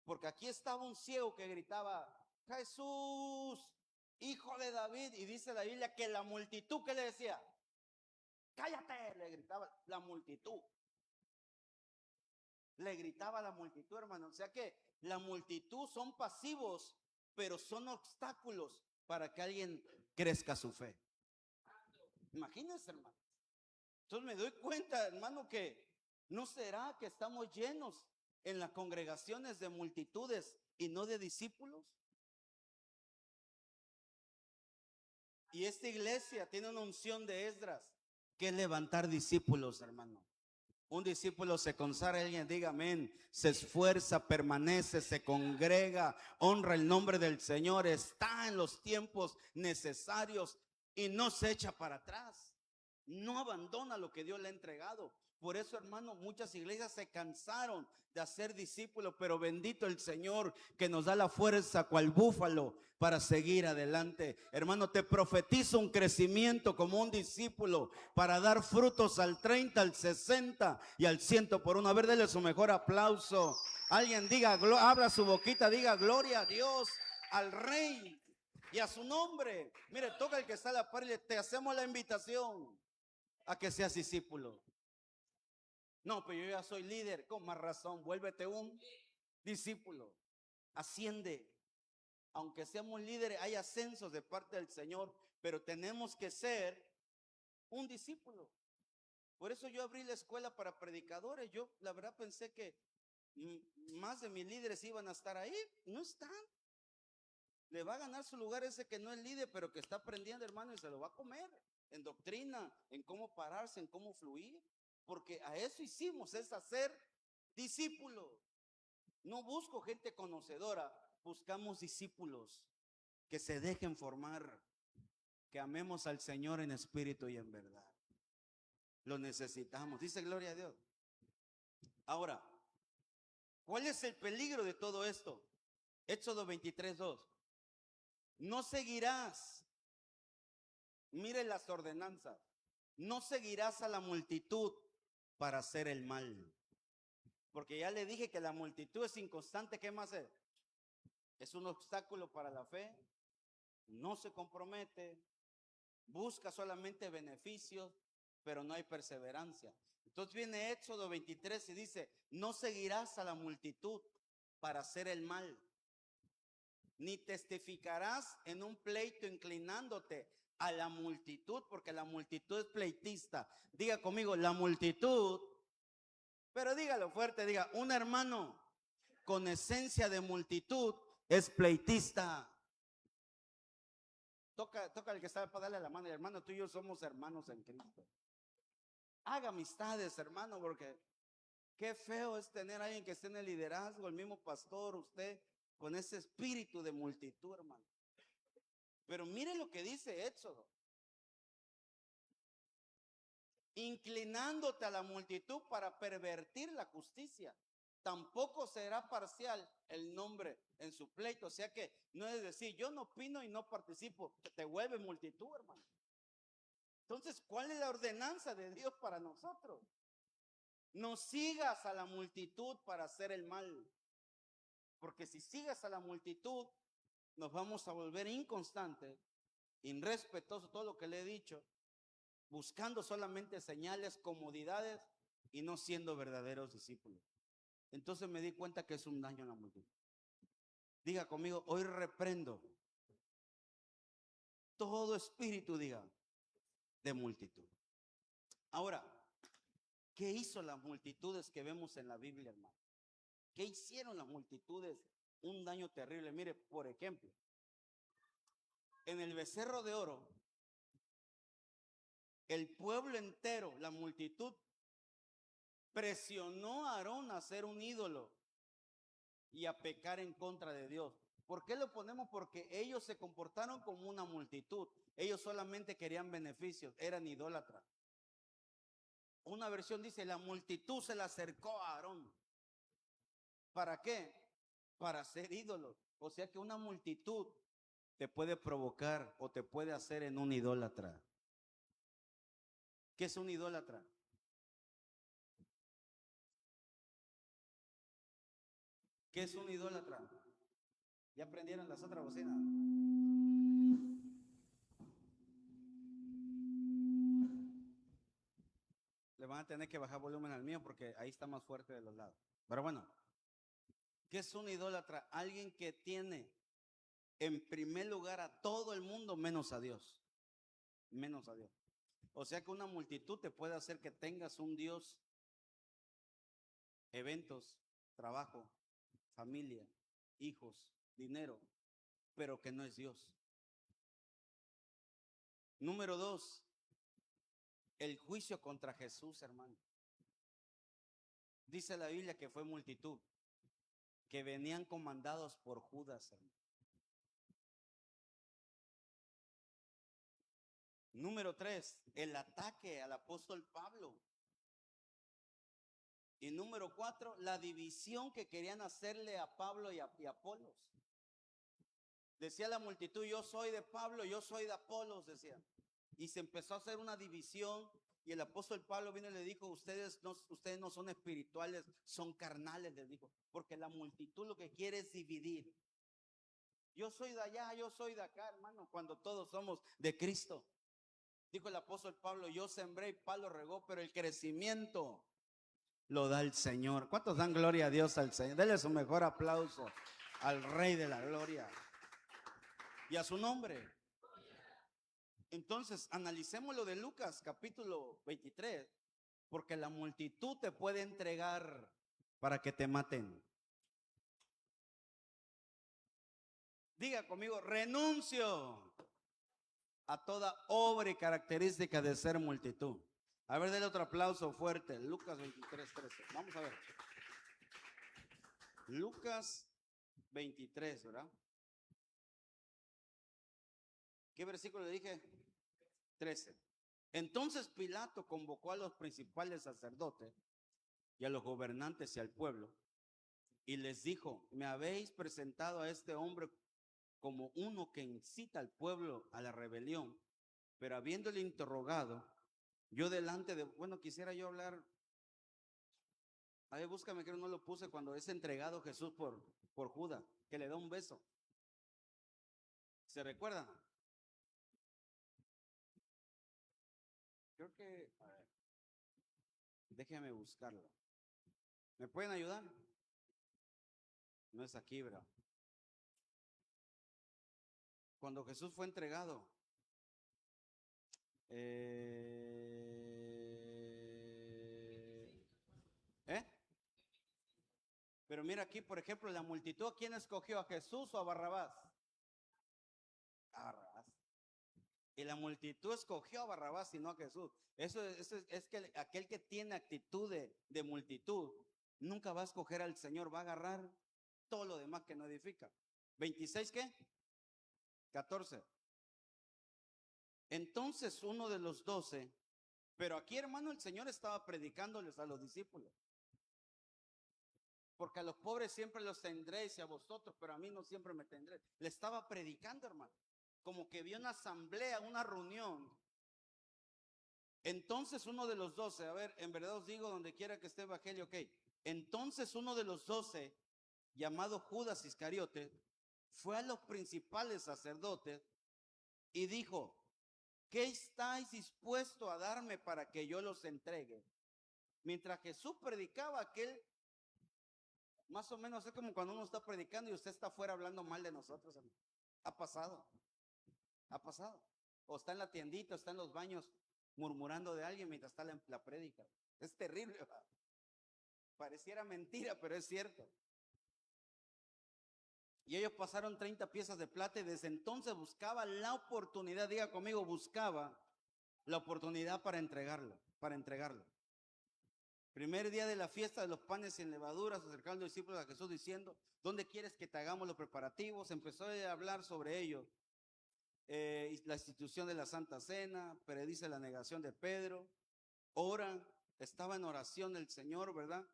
Porque aquí estaba un ciego que gritaba, Jesús, hijo de David. Y dice la Biblia que la multitud, ¿qué le decía? Cállate, le gritaba la multitud. Le gritaba a la multitud, hermano. O sea que la multitud son pasivos, pero son obstáculos para que alguien crezca su fe. Imagínense, hermano. Entonces me doy cuenta, hermano, que ¿no será que estamos llenos en las congregaciones de multitudes y no de discípulos? Y esta iglesia tiene una unción de Esdras, que es levantar discípulos, hermano. Un discípulo se consagra, alguien diga amén, se esfuerza, permanece, se congrega, honra el nombre del Señor, está en los tiempos necesarios y no se echa para atrás, no abandona lo que Dios le ha entregado. Por eso, hermano, muchas iglesias se cansaron de hacer discípulos, pero bendito el Señor que nos da la fuerza cual búfalo para seguir adelante. Hermano, te profetizo un crecimiento como un discípulo para dar frutos al 30, al 60 y al 100 por uno. A ver, denle su mejor aplauso. Alguien diga, abra su boquita, diga gloria a Dios, al Rey y a su nombre. Mire, toca el que está a la par y te hacemos la invitación a que seas discípulo. No, pero yo ya soy líder. Con más razón, vuélvete un discípulo. Asciende. Aunque seamos líderes, hay ascensos de parte del Señor, pero tenemos que ser un discípulo. Por eso yo abrí la escuela para predicadores. Yo la verdad pensé que más de mis líderes iban a estar ahí. No están. Le va a ganar su lugar ese que no es líder, pero que está aprendiendo, hermano, y se lo va a comer. En doctrina, en cómo pararse, en cómo fluir. Porque a eso hicimos, es hacer discípulos. No busco gente conocedora, buscamos discípulos. que se dejen formar, que amemos al Señor en espíritu y en verdad. Lo necesitamos, dice gloria a Dios. Ahora, ¿cuál es el peligro de todo esto? Éxodo 23:2. No seguirás, mire las ordenanzas, no seguirás a la multitud para hacer el mal. Porque ya le dije que la multitud es inconstante. ¿Qué más es? Es un obstáculo para la fe, no se compromete, busca solamente beneficios, pero no hay perseverancia. Entonces viene Éxodo 23 y dice, no seguirás a la multitud para hacer el mal, ni testificarás en un pleito inclinándote a la multitud, porque la multitud es pleitista. Diga conmigo, la multitud, pero dígalo fuerte, diga, un hermano con esencia de multitud es pleitista. Toca el que sabe para darle la mano. Hermano, tú y yo somos hermanos en Cristo. Haga amistades, hermano, porque qué feo es tener a alguien que esté en el liderazgo, el mismo pastor, usted, con ese espíritu de multitud, hermano. Pero mire lo que dice Éxodo. Inclinándote a la multitud para pervertir la justicia. Tampoco será parcial el nombre en su pleito. O sea que no es decir, yo no opino y no participo. Te vuelve multitud, hermano. Entonces, ¿cuál es la ordenanza de Dios para nosotros? No sigas a la multitud para hacer el mal. Porque si sigas a la multitud, nos vamos a volver inconstantes, irrespetuosos, todo lo que le he dicho, buscando solamente señales, comodidades y no siendo verdaderos discípulos. Entonces me di cuenta que es un daño a la multitud. Diga conmigo, hoy reprendo todo espíritu, diga, de multitud. Ahora, ¿qué hizo las multitudes que vemos en la Biblia, hermano? ¿Qué hicieron las multitudes? Un daño terrible. Mire, por ejemplo, en el becerro de oro, el pueblo entero, la multitud, presionó a Aarón a hacer un ídolo y a pecar en contra de Dios. ¿Por qué lo ponemos? Porque ellos se comportaron como una multitud. Ellos solamente querían beneficios, eran idólatras. Una versión dice, la multitud se le acercó a Aarón. ¿Para qué? Para hacer ídolos. O sea que una multitud te puede provocar o te puede hacer en un idólatra. ¿Qué es un idólatra? ¿Qué es un idólatra? ¿Ya aprendieron las otras bocinas? Le van a tener que bajar volumen al mío porque ahí está más fuerte de los lados. Pero bueno, ¿qué es un idólatra? Alguien que tiene en primer lugar a todo el mundo menos a Dios. Menos a Dios. O sea que una multitud te puede hacer que tengas un Dios, eventos, trabajo, familia, hijos, dinero, pero que no es Dios. Número 2, el juicio contra Jesús, hermano. Dice la Biblia que fue multitud, que venían comandados por Judas, hermano. Número 3, el ataque al apóstol Pablo. Y número 4, la división que querían hacerle a Pablo y a Apolos. Decía la multitud, yo soy de Pablo, yo soy de Apolos, decían. Y se empezó a hacer una división. Y el apóstol Pablo vino y le dijo, ustedes no son espirituales, son carnales, les dijo. Porque la multitud lo que quiere es dividir. Yo soy de allá, yo soy de acá, hermano, cuando todos somos de Cristo. Dijo el apóstol Pablo, yo sembré y Pablo regó, pero el crecimiento lo da el Señor. ¿Cuántos dan gloria a Dios al Señor? Denle su mejor aplauso al Rey de la Gloria y a su nombre. Entonces, analicemos lo de Lucas capítulo 23, porque la multitud te puede entregar para que te maten. Diga conmigo, renuncio a toda obra y característica de ser multitud. A ver, denle otro aplauso fuerte. Lucas 23:13. Vamos a ver. Lucas 23, ¿verdad? ¿Qué versículo le dije? 13. Entonces Pilato convocó a los principales sacerdotes y a los gobernantes y al pueblo y les dijo: me habéis presentado a este hombre como uno que incita al pueblo a la rebelión, pero habiéndole interrogado, yo delante de, bueno, quisiera yo hablar, a ver, búscame que no lo puse cuando es entregado Jesús por Judas, que le da un beso. ¿Se recuerdan? Creo que, a ver, déjenme buscarlo. ¿Me pueden ayudar? No es aquí, bro. Cuando Jesús fue entregado, ¿eh? Pero mira aquí, por ejemplo, la multitud, ¿quién escogió? ¿A Jesús o a Barrabás? A Barrabás. Y la multitud escogió a Barrabás y no a Jesús. Eso es que aquel que tiene actitud de multitud nunca va a escoger al Señor, va a agarrar todo lo demás que no edifica. ¿26 qué? 14. Entonces uno de los 12, pero aquí, hermano, el Señor estaba predicándoles a los discípulos. Porque a los pobres siempre los tendréis y a vosotros, pero a mí no siempre me tendréis. Le estaba predicando, hermano. Como que vio una asamblea, una reunión. Entonces uno de los 12, a ver, en verdad os digo, donde quiera que esté Evangelio, ok. Entonces uno de los 12, llamado Judas Iscariote, fue a los principales sacerdotes y dijo: ¿qué estáis dispuestos a darme para que yo los entregue? Mientras Jesús predicaba, aquel, más o menos es como cuando uno está predicando y usted está afuera hablando mal de nosotros, hermano. Ha pasado. Ha pasado. O está en la tiendita, o está en los baños murmurando de alguien mientras está la prédica. Es terrible, ¿verdad? Pareciera mentira, pero es cierto. Y ellos pasaron 30 piezas de plata y desde entonces buscaba la oportunidad, diga conmigo, buscaba la oportunidad para entregarlo, para entregarlo. Primer día de la fiesta de los panes sin levaduras, acercaron los discípulos a Jesús diciendo: ¿dónde quieres que te hagamos los preparativos? Empezó a hablar sobre ello. La institución de la Santa Cena, predice la negación de Pedro, oran, estaba en oración el Señor, ¿verdad?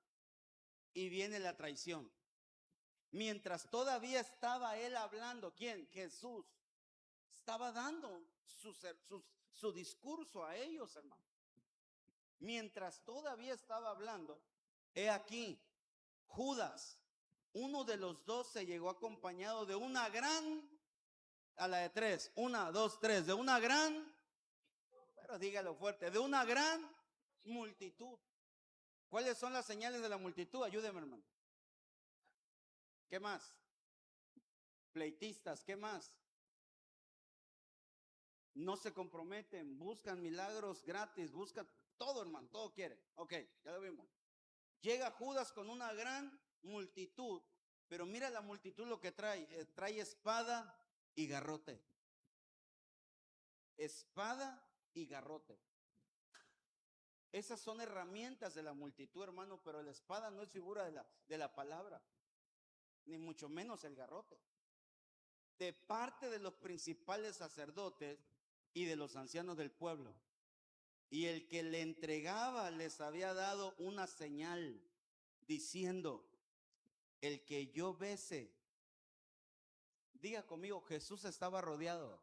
Y viene la traición. Mientras todavía estaba él hablando, ¿quién? Jesús. Estaba dando su discurso a ellos, hermano. Mientras todavía estaba hablando, he aquí, Judas, uno de los 12, llegó acompañado de una gran, a la de 3, 1, 2, 3, de una gran, pero dígalo fuerte, de una gran multitud. ¿Cuáles son las señales de la multitud? Ayúdeme, hermano. ¿Qué más? Pleitistas, ¿qué más? No se comprometen, buscan milagros gratis, buscan todo, hermano, todo quiere. Ok, ya lo vimos. Llega Judas con una gran multitud, pero mira la multitud lo que trae. Trae espada y garrote. Espada y garrote. Esas son herramientas de la multitud, hermano, pero la espada no es figura de la palabra, ni mucho menos el garrote. De parte de los principales sacerdotes y de los ancianos del pueblo. Y el que le entregaba les había dado una señal, diciendo: el que yo bese. Diga conmigo, Jesús estaba rodeado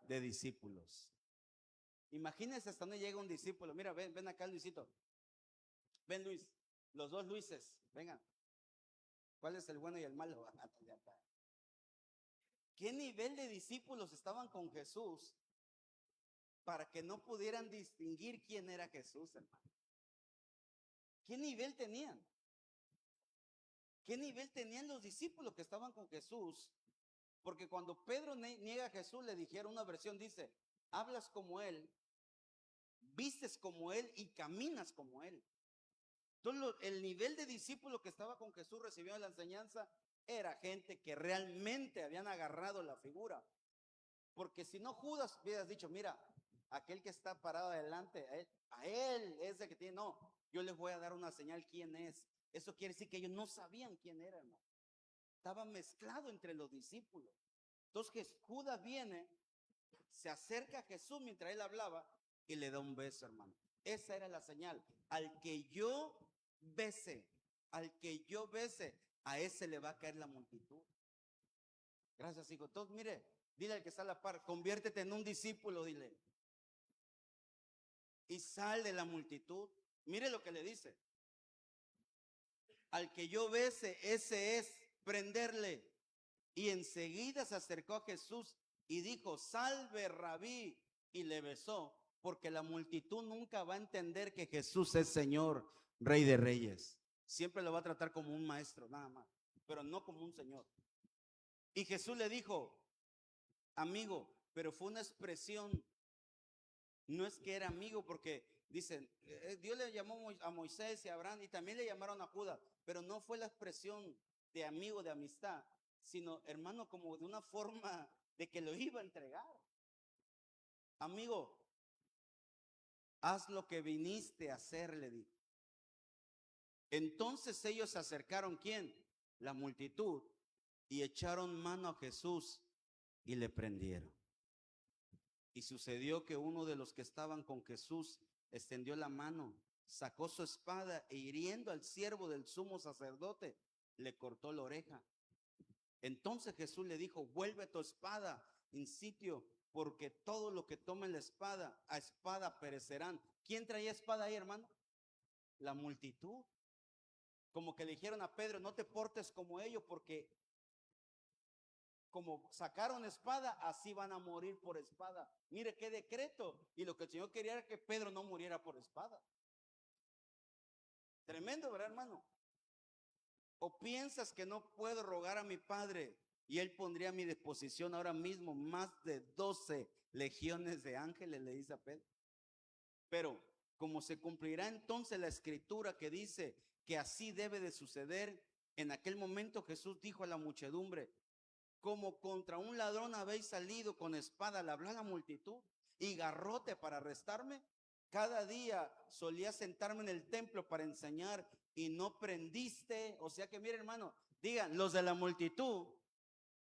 de discípulos. Imagínense hasta donde llega un discípulo. Mira, ven acá, Luisito. Ven, Luis. Los dos Luises, vengan. ¿Cuál es el bueno y el malo? ¿Qué nivel de discípulos estaban con Jesús para que no pudieran distinguir quién era Jesús, hermano? ¿Qué nivel tenían? ¿Qué nivel tenían los discípulos que estaban con Jesús? Porque cuando Pedro niega a Jesús, le dijeron, una versión dice: hablas como él, vistes como él y caminas como él. Entonces el nivel de discípulo que estaba con Jesús recibiendo la enseñanza era gente que realmente habían agarrado la figura. Porque si no, Judas hubieras dicho: mira, aquel que está parado adelante, a él es el que tiene. No, yo les voy a dar una señal quién es. Eso quiere decir que ellos no sabían quién era, hermano. Estaba mezclado entre los discípulos. Entonces Judas viene se acerca a Jesús mientras él hablaba y le da un beso, hermano. Esa era la señal. Al que yo bese, a ese le va a caer la multitud. Gracias, hijo. Entonces, mire, dile al que está a la par, conviértete en un discípulo, dile. Y sal de la multitud. Mire lo que le dice. Al que yo bese, ese es, prenderle. Y enseguida se acercó a Jesús y dijo, salve, Rabí, y le besó, porque la multitud nunca va a entender que Jesús es Señor, Rey de Reyes. Siempre lo va a tratar como un maestro, nada más, pero no como un Señor. Y Jesús le dijo, amigo, pero fue una expresión, no es que era amigo, porque dicen, Dios le llamó a Moisés y a Abraham y también le llamaron a Judas, pero no fue la expresión de amigo, de amistad, sino, hermano, como de una forma de que lo iba a entregar. Amigo, haz lo que viniste a hacer, le dijo. Entonces ellos se acercaron, ¿quién? La multitud, y echaron mano a Jesús y le prendieron. Y sucedió que uno de los que estaban con Jesús extendió la mano, sacó su espada e hiriendo al siervo del sumo sacerdote, le cortó la oreja. Entonces Jesús le dijo, vuelve tu espada en sitio, porque todo lo que tomen la espada, a espada perecerán. ¿Quién traía espada ahí, hermano? La multitud. Como que le dijeron a Pedro, no te portes como ellos, porque como sacaron espada, así van a morir por espada. Mire qué decreto. Y lo que el Señor quería era que Pedro no muriera por espada. Tremendo, ¿verdad, hermano? ¿O piensas que no puedo rogar a mi Padre y Él pondría a mi disposición ahora mismo más de 12 legiones de ángeles? Le dice a Pedro. Pero como se cumplirá entonces la escritura que dice que así debe de suceder, en aquel momento Jesús dijo a la muchedumbre, como contra un ladrón habéis salido con espada al hablar a la multitud y garrote para arrestarme. Cada día solía sentarme en el templo para enseñar y no prendiste. O sea que mire, hermano, digan, los de la multitud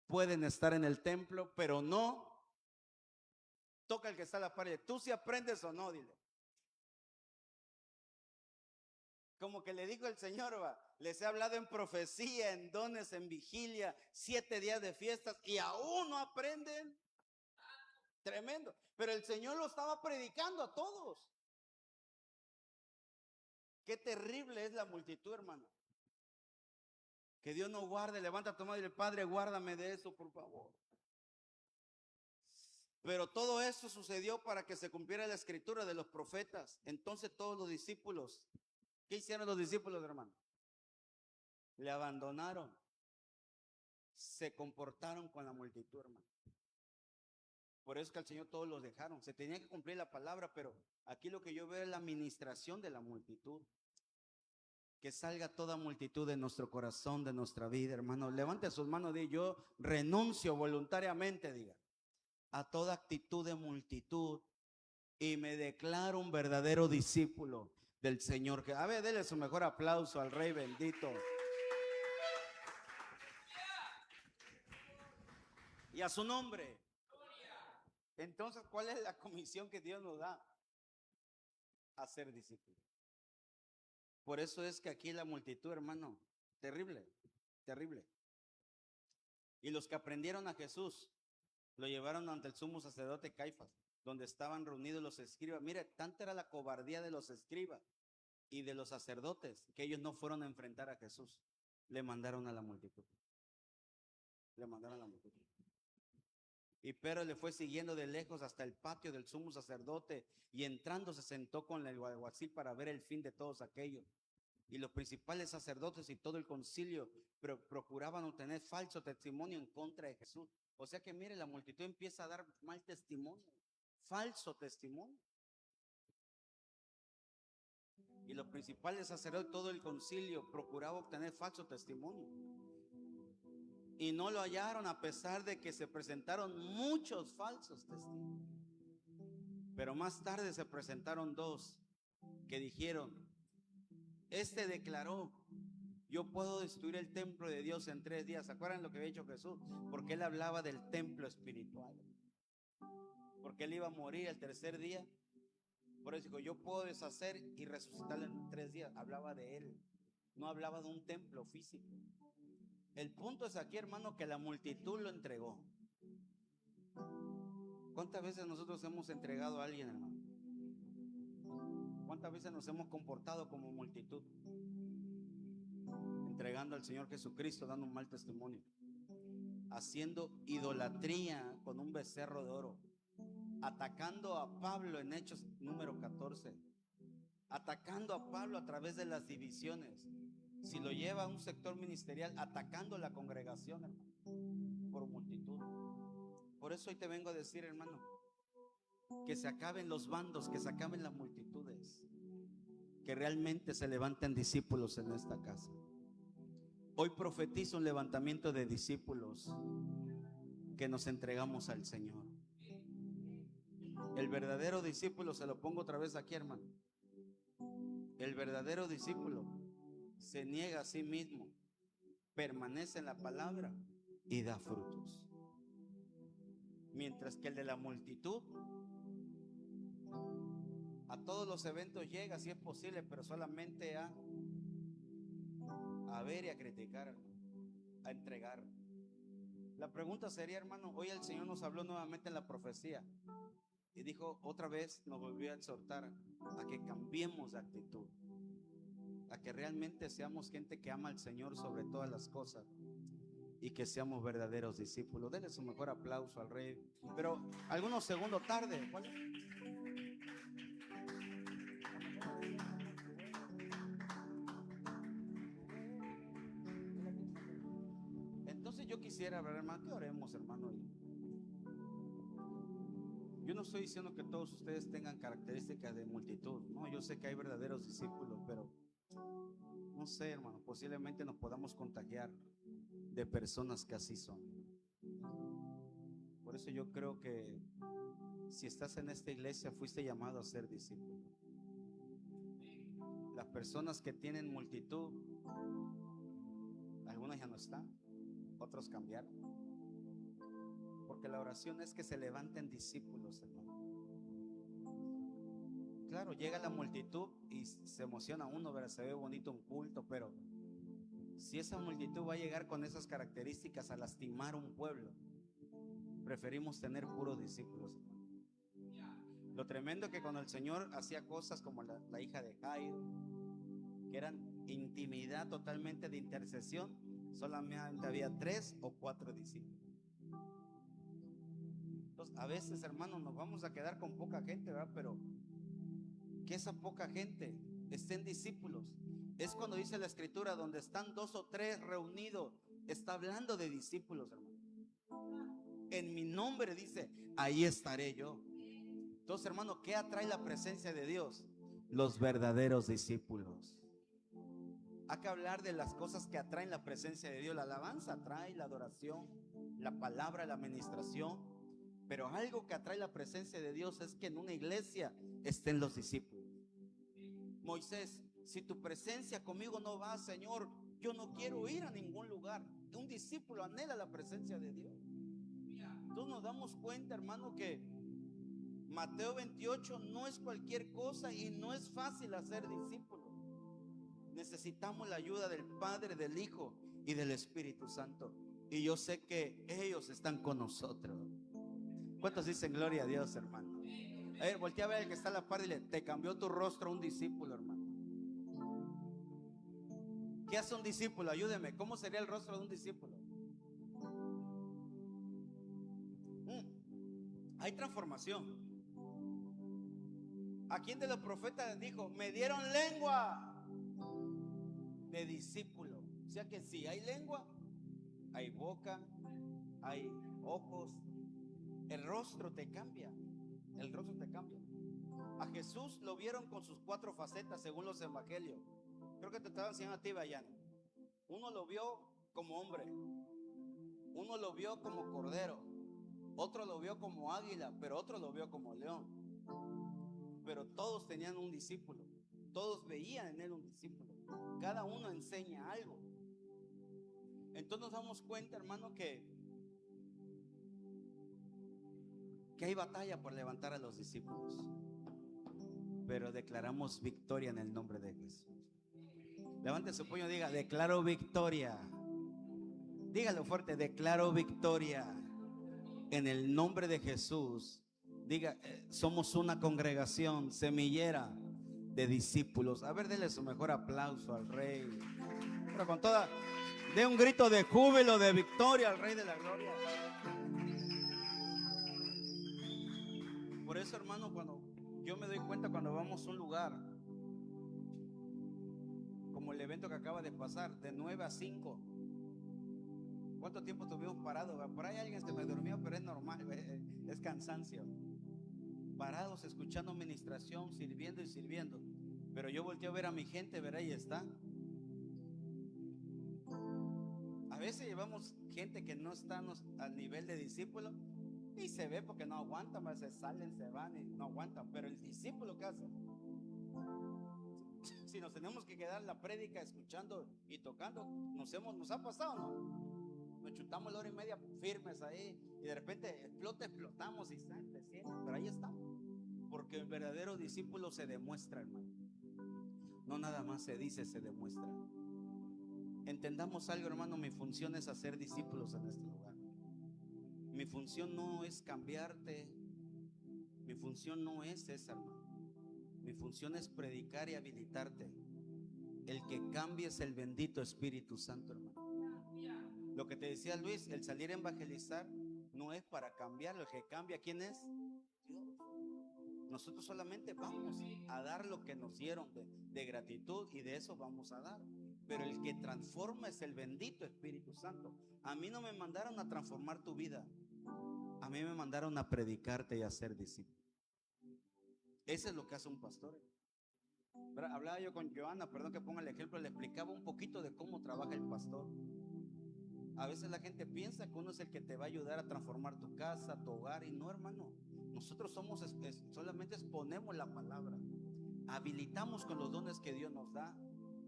pueden estar en el templo, pero no. Toca el que está a la pared, tú si aprendes o no, dile. Como que le dijo el Señor, les he hablado en profecía, en dones, en vigilia, 7 días de fiestas y aún no aprenden. Tremendo. Pero el Señor lo estaba predicando a todos. Qué terrible es la multitud, hermano. Que Dios nos guarde. Levanta tu mano y dile, Padre, guárdame de eso, por favor. Pero todo eso sucedió para que se cumpliera la escritura de los profetas. Entonces todos los discípulos, ¿qué hicieron los discípulos, hermano? Le abandonaron. Se comportaron con la multitud, hermano. Por eso es que al Señor todos los dejaron. Se tenía que cumplir la palabra, pero aquí lo que yo veo es la administración de la multitud. Que salga toda multitud de nuestro corazón, de nuestra vida, hermano. Levante sus manos y diga, yo renuncio voluntariamente, diga, a toda actitud de multitud y me declaro un verdadero discípulo del Señor. A ver, denle su mejor aplauso al Rey bendito. Y a su nombre. Entonces, ¿cuál es la comisión que Dios nos da? A ser discípulos. Por eso es que aquí la multitud, hermano, terrible, terrible. Y los que aprendieron a Jesús, lo llevaron ante el sumo sacerdote Caifás, donde estaban reunidos los escribas. Mire, tanta era la cobardía de los escribas y de los sacerdotes, que ellos no fueron a enfrentar a Jesús. Le mandaron a la multitud. Le mandaron a la multitud. Y Pedro le fue siguiendo de lejos hasta el patio del sumo sacerdote y entrando se sentó con el alguacil para ver el fin de todos aquellos. Y los principales sacerdotes y todo el concilio procuraban obtener falso testimonio en contra de Jesús. O sea que mire, la multitud empieza a dar mal testimonio, falso testimonio. Y los principales sacerdotes, todo el concilio procuraba obtener falso testimonio. Y no lo hallaron a pesar de que se presentaron muchos falsos testigos. Pero más tarde se presentaron 2 que dijeron, este declaró, yo puedo destruir el templo de Dios en 3 días. ¿Se acuerdan lo que había dicho Jesús? Porque él hablaba del templo espiritual. porque él iba a morir el tercer día. Por eso dijo, yo puedo deshacer y resucitar en 3 días. Hablaba de él, no hablaba de un templo físico. El punto es aquí, hermano, que la multitud lo entregó. ¿Cuántas veces nosotros hemos entregado a alguien, hermano? ¿Cuántas veces nos hemos comportado como multitud? Entregando al Señor Jesucristo, dando un mal testimonio, haciendo idolatría con un becerro de oro, atacando a Pablo en Hechos número 14, atacando a Pablo a través de las divisiones. Si lo lleva a un sector ministerial, atacando a la congregación, hermano, por multitud. Por eso hoy te vengo a decir, hermano, que se acaben los bandos, que se acaben las multitudes, que realmente se levanten discípulos en esta casa. Hoy profetizo un levantamiento de discípulos que nos entregamos al Señor. El verdadero discípulo, se lo pongo otra vez aquí, hermano. El verdadero discípulo se niega a sí mismo, permanece en la palabra y da frutos. Mientras que el de la multitud, a todos los eventos llega si es posible, pero solamente a ver y a criticar, a entregar. La pregunta sería, hermano, hoy el Señor nos habló nuevamente en la profecía y dijo otra vez, nos volvió a exhortar a que cambiemos de actitud, a que realmente seamos gente que ama al Señor sobre todas las cosas y que seamos verdaderos discípulos. Denle su mejor aplauso al Rey, pero algunos segundos tarde. Entonces yo quisiera, hermano, que oremos, hermano. Yo no estoy diciendo que todos ustedes tengan características de multitud, no, yo sé que hay verdaderos discípulos, pero no sé, hermano, posiblemente nos podamos contagiar de personas que así son. Por eso yo creo que si estás en esta iglesia, fuiste llamado a ser discípulo. Las personas que tienen multitud, algunas ya no están, otros cambiaron. Porque la oración es que se levanten discípulos, hermano. Claro, llega la multitud y se emociona uno, ¿verdad? Se ve bonito un culto, pero si esa multitud va a llegar con esas características a lastimar un pueblo, preferimos tener puros discípulos, hermano. Lo tremendo es que cuando el Señor hacía cosas como la hija de Jairo, que eran intimidad totalmente de intercesión, solamente había 3 o 4 discípulos. Entonces, a veces, hermanos, nos vamos a quedar con poca gente, ¿verdad? Pero que esa poca gente estén discípulos. Es cuando dice la Escritura, donde están 2 o 3 reunidos, está hablando de discípulos, hermano. En mi nombre dice, ahí estaré yo. Entonces, hermano, ¿qué atrae la presencia de Dios? Los verdaderos discípulos. Hay que hablar de las cosas que atraen la presencia de Dios. La alabanza atrae, la adoración, la palabra, la administración. Pero algo que atrae la presencia de Dios es que en una iglesia estén los discípulos. Moisés, si tu presencia conmigo no va, Señor, yo no quiero ir a ningún lugar. Un discípulo anhela la presencia de Dios. Entonces nos damos cuenta, hermano, que Mateo 28 no es cualquier cosa y no es fácil hacer discípulos. Necesitamos la ayuda del Padre, del Hijo y del Espíritu Santo. Y yo sé que ellos están con nosotros. ¿Cuántos dicen gloria a Dios, hermano? A ver, voltea a ver al que está a la par y dile, te cambió tu rostro un discípulo, hermano. ¿Qué hace un discípulo? Ayúdeme, ¿cómo sería el rostro de un discípulo? Hay transformación. ¿A quién de los profetas dijo, me dieron lengua de discípulo? O sea que sí, hay lengua, hay boca, hay ojos. El rostro te cambia. El rostro te cambia. A Jesús lo vieron con sus 4 facetas según los evangelios. Creo que te estaba enseñando a ti, Bayana. Uno lo vio como hombre, uno lo vio como cordero, otro lo vio como águila, pero otro lo vio como león. Pero todos tenían un discípulo, todos veían en él un discípulo. Cada uno enseña algo. Entonces nos damos cuenta, hermano, que que hay batalla por levantar a los discípulos, pero declaramos victoria en el nombre de Jesús. Levante su puño y diga: declaro victoria. Dígalo fuerte: declaro victoria en el nombre de Jesús. Diga: somos una congregación semillera de discípulos. A ver, denle su mejor aplauso al Rey. Pero con toda, dé un grito de júbilo, de victoria al Rey de la Gloria. Por eso, hermano, cuando yo me doy cuenta, cuando vamos a un lugar como el evento que acaba de pasar, de 9 a 5, ¿cuánto tiempo estuvimos parados? Por ahí alguien se me durmió, pero es normal, es cansancio. Parados, escuchando administración, sirviendo y sirviendo. Pero yo volteo a ver a mi gente, ver, ahí está. A veces llevamos gente que no está al nivel de discípulo y se ve porque no aguantan, a veces salen, se van y no aguantan. Pero el discípulo, ¿qué hace? Si nos tenemos que quedar en la prédica escuchando y tocando, nos ha pasado, ¿no? Nos chutamos la hora y media firmes ahí y de repente explotamos y pero ahí está. Porque el verdadero discípulo se demuestra, hermano. No nada más se dice, se demuestra. Entendamos algo, hermano. Mi función es hacer discípulos en este lugar. Mi función no es cambiarte. Mi función no es esa, hermano. Mi función es predicar y habilitarte. El que cambie es el bendito Espíritu Santo, hermano. Lo que te decía Luis, el salir a evangelizar no es para cambiarlo. El que cambia, ¿quién es? Dios. Nosotros solamente vamos a dar lo que nos dieron de gratitud, y de eso vamos a dar. Pero el que transforma es el bendito Espíritu Santo. A mí no me mandaron a transformar tu vida. A mí me mandaron a predicarte y a ser discípulo. Eso es lo que hace un pastor. Hablaba yo con Joana, perdón que ponga el ejemplo, le explicaba un poquito de cómo trabaja el pastor. A veces la gente piensa que uno es el que te va a ayudar a transformar tu casa, tu hogar, y no, hermano. Nosotros solamente exponemos la palabra, habilitamos con los dones que Dios nos da,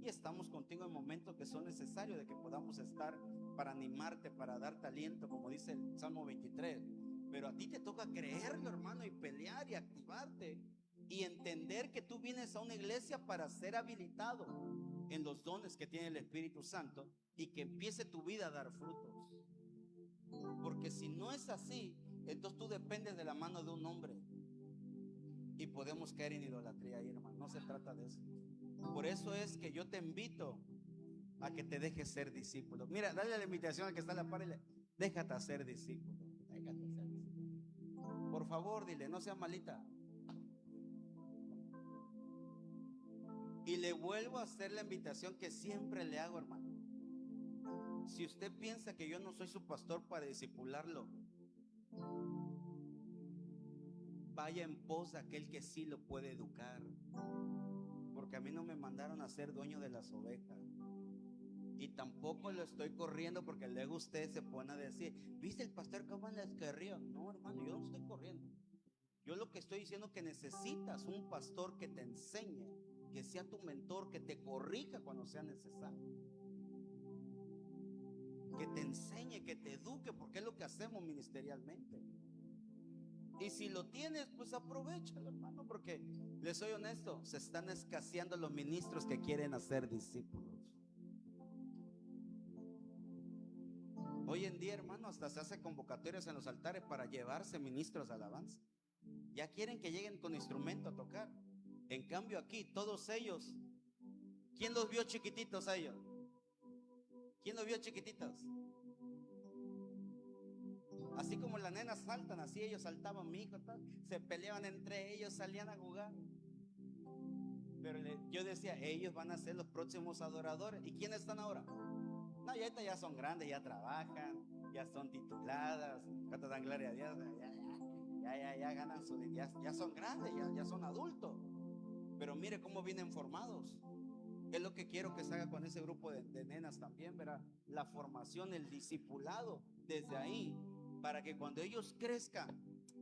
y estamos contigo en momentos que son necesarios de que podamos estar para animarte, para darte aliento, como dice el Salmo 23. Pero a ti te toca creerlo, hermano, y pelear y activarte y entender que tú vienes a una iglesia para ser habilitado en los dones que tiene el Espíritu Santo y que empiece tu vida a dar frutos. Porque si no es así, entonces tú dependes de la mano de un hombre y podemos caer en idolatría ahí, hermano. No se trata de eso. Por eso es que yo te invito a que te dejes ser discípulo. Mira, dale la invitación al que está a la par y le: déjate hacer discípulo. Déjate hacer discípulo. Por favor, dile, no seas malita. Y le vuelvo a hacer la invitación que siempre le hago, hermano. Si usted piensa que yo no soy su pastor para discipularlo, vaya en pos de aquel que sí lo puede educar. Porque a mí no me mandaron a ser dueño de las ovejas. Y tampoco lo estoy corriendo, porque luego usted se pone a decir: ¿viste el pastor cómo les corrió? No, hermano, yo no estoy corriendo. Yo lo que estoy diciendo es que necesitas un pastor que te enseñe, que sea tu mentor, que te corrija cuando sea necesario, que te enseñe, que te eduque, porque es lo que hacemos ministerialmente. Y si lo tienes, pues aprovechalo, hermano, porque les soy honesto, se están escaseando los ministros que quieren hacer discípulos. Hoy en día, hermano, hasta se hace convocatorias en los altares para llevarse ministros de alabanza. Ya quieren que lleguen con instrumento a tocar. En cambio aquí, todos ellos, ¿quién los vio chiquititos a ellos? ¿Quién los vio chiquititos? Así como las nenas saltan, así ellos saltaban, mi hijo, se peleaban entre ellos, salían a jugar. Pero yo decía, ellos van a ser los próximos adoradores. ¿Y quiénes están ahora? No, ya son grandes, ya trabajan, ya son tituladas, ¿cuánto dan gloria a Dios? Ya ganan ya son grandes, ya son adultos. Pero mire cómo vienen formados. Es lo que quiero que se haga con ese grupo de nenas también, ¿verdad? La formación, el discipulado desde ahí, para que cuando ellos crezcan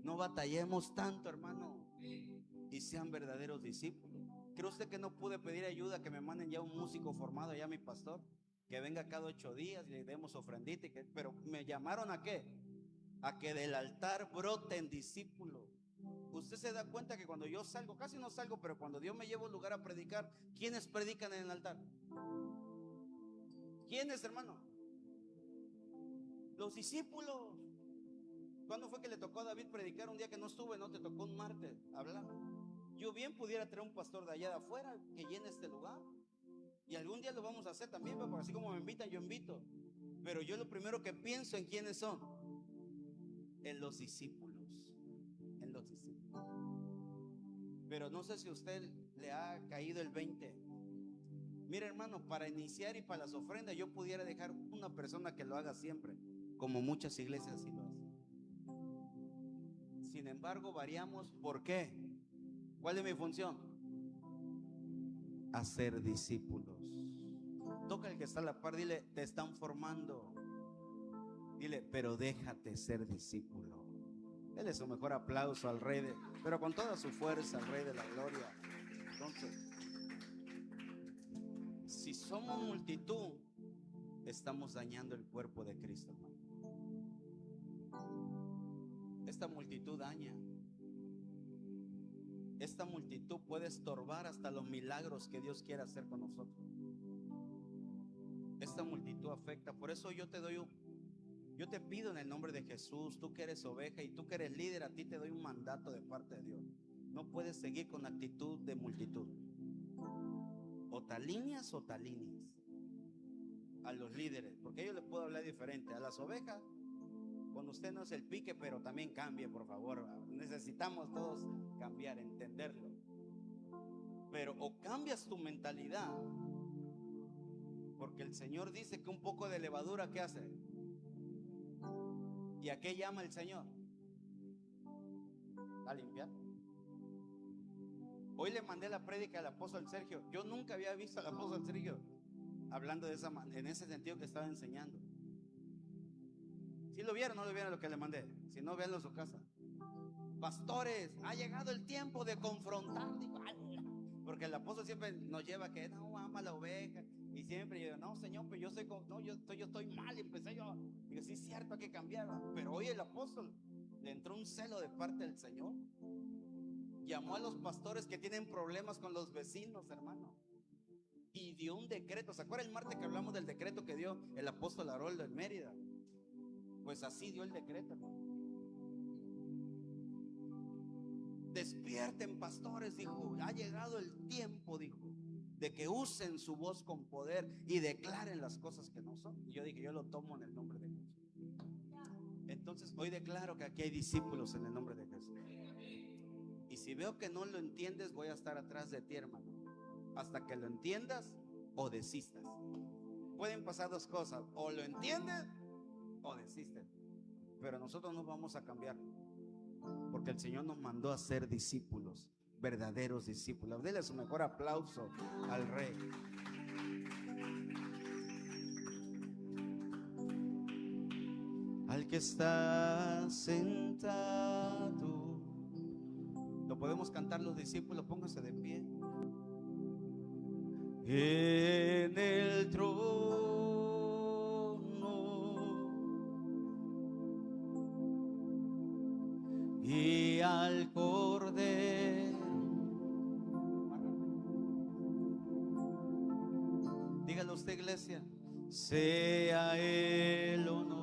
no batallemos tanto, hermano, y sean verdaderos discípulos. ¿Cree usted que no pude pedir ayuda, que me manden ya un músico formado, ya mi pastor, que venga cada 8 días y le demos ofrendita? Pero me llamaron ¿a qué? a que del altar broten discípulos. Usted se da cuenta que cuando yo salgo, casi no salgo, pero cuando Dios me lleva a un lugar a predicar, ¿quiénes predican en el altar? ¿Quiénes, hermano? Los discípulos. ¿Cuándo fue que le tocó a David predicar un día que no estuve? No, te tocó un martes hablar. Yo bien pudiera traer un pastor de allá de afuera que llene este lugar. Y algún día lo vamos a hacer también, porque así como me invitan, yo invito. Pero yo lo primero que pienso en quiénes son. En los discípulos. En los discípulos. Pero no sé si a usted le ha caído el 20. Mira, hermano, para iniciar y para las ofrendas yo pudiera dejar una persona que lo haga siempre, como muchas iglesias así lo hacen. Sin embargo, variamos. ¿Por qué? ¿Cuál es mi función? Hacer discípulos. Toca el que está a la par, dile, te están formando. Dile, pero déjate ser discípulo. Dele su mejor aplauso al Rey pero con toda su fuerza, al Rey de la Gloria. Entonces, si somos multitud, estamos dañando el cuerpo de Cristo, hermano. Esta multitud daña. Esta multitud puede estorbar hasta los milagros que Dios quiere hacer con nosotros. Esta multitud afecta. Por eso yo te pido en el nombre de Jesús, tú que eres oveja y tú que eres líder, a ti te doy un mandato de parte de Dios. No puedes seguir con actitud de multitud. O te alineas o te alineas. A los líderes, porque yo les puedo hablar diferente. A las ovejas, cuando usted no es el pique, pero también cambie, por favor. Necesitamos todos cambiar, entenderlo. Pero o cambias tu mentalidad, porque el Señor dice que un poco de levadura, ¿qué hace? ¿Y a qué llama el Señor? A limpiar. Hoy le mandé la prédica al apóstol Sergio. Yo nunca había visto al apóstol Sergio hablando de esa manera, en ese sentido que estaba enseñando. Si lo vieron, no lo vieron lo que le mandé. Si no, véanlo en su casa. Pastores, ha llegado el tiempo de confrontar. Digo, porque el apóstol siempre nos lleva a que no, ama la oveja. Y siempre yo, no, Señor, pero yo estoy mal. Y empecé yo, digo, sí es cierto, hay que cambiar. Pero hoy el apóstol le entró un celo de parte del Señor. Llamó a los pastores que tienen problemas con los vecinos, hermano. Y dio un decreto. ¿Se acuerdan el martes que hablamos del decreto que dio el apóstol Haroldo en Mérida? Pues así dio el decreto, hermano. Despierten, pastores, dijo. Ha llegado el tiempo, dijo, de que usen su voz con poder y declaren las cosas que no son. Y yo dije, yo lo tomo en el nombre de Jesús. Entonces hoy declaro que aquí hay discípulos en el nombre de Jesús. Y si veo que no lo entiendes, voy a estar atrás de ti, hermano, hasta que lo entiendas o desistas. Pueden pasar dos cosas: o lo entiendes o desistes. Pero nosotros no vamos a cambiar, porque el Señor nos mandó a ser discípulos, verdaderos discípulos. Dele su mejor aplauso al Rey. Al que está sentado. Lo podemos cantar los discípulos, pónganse de pie. En el trono y al Cordero. Dígalo usted, iglesia. Sea el honor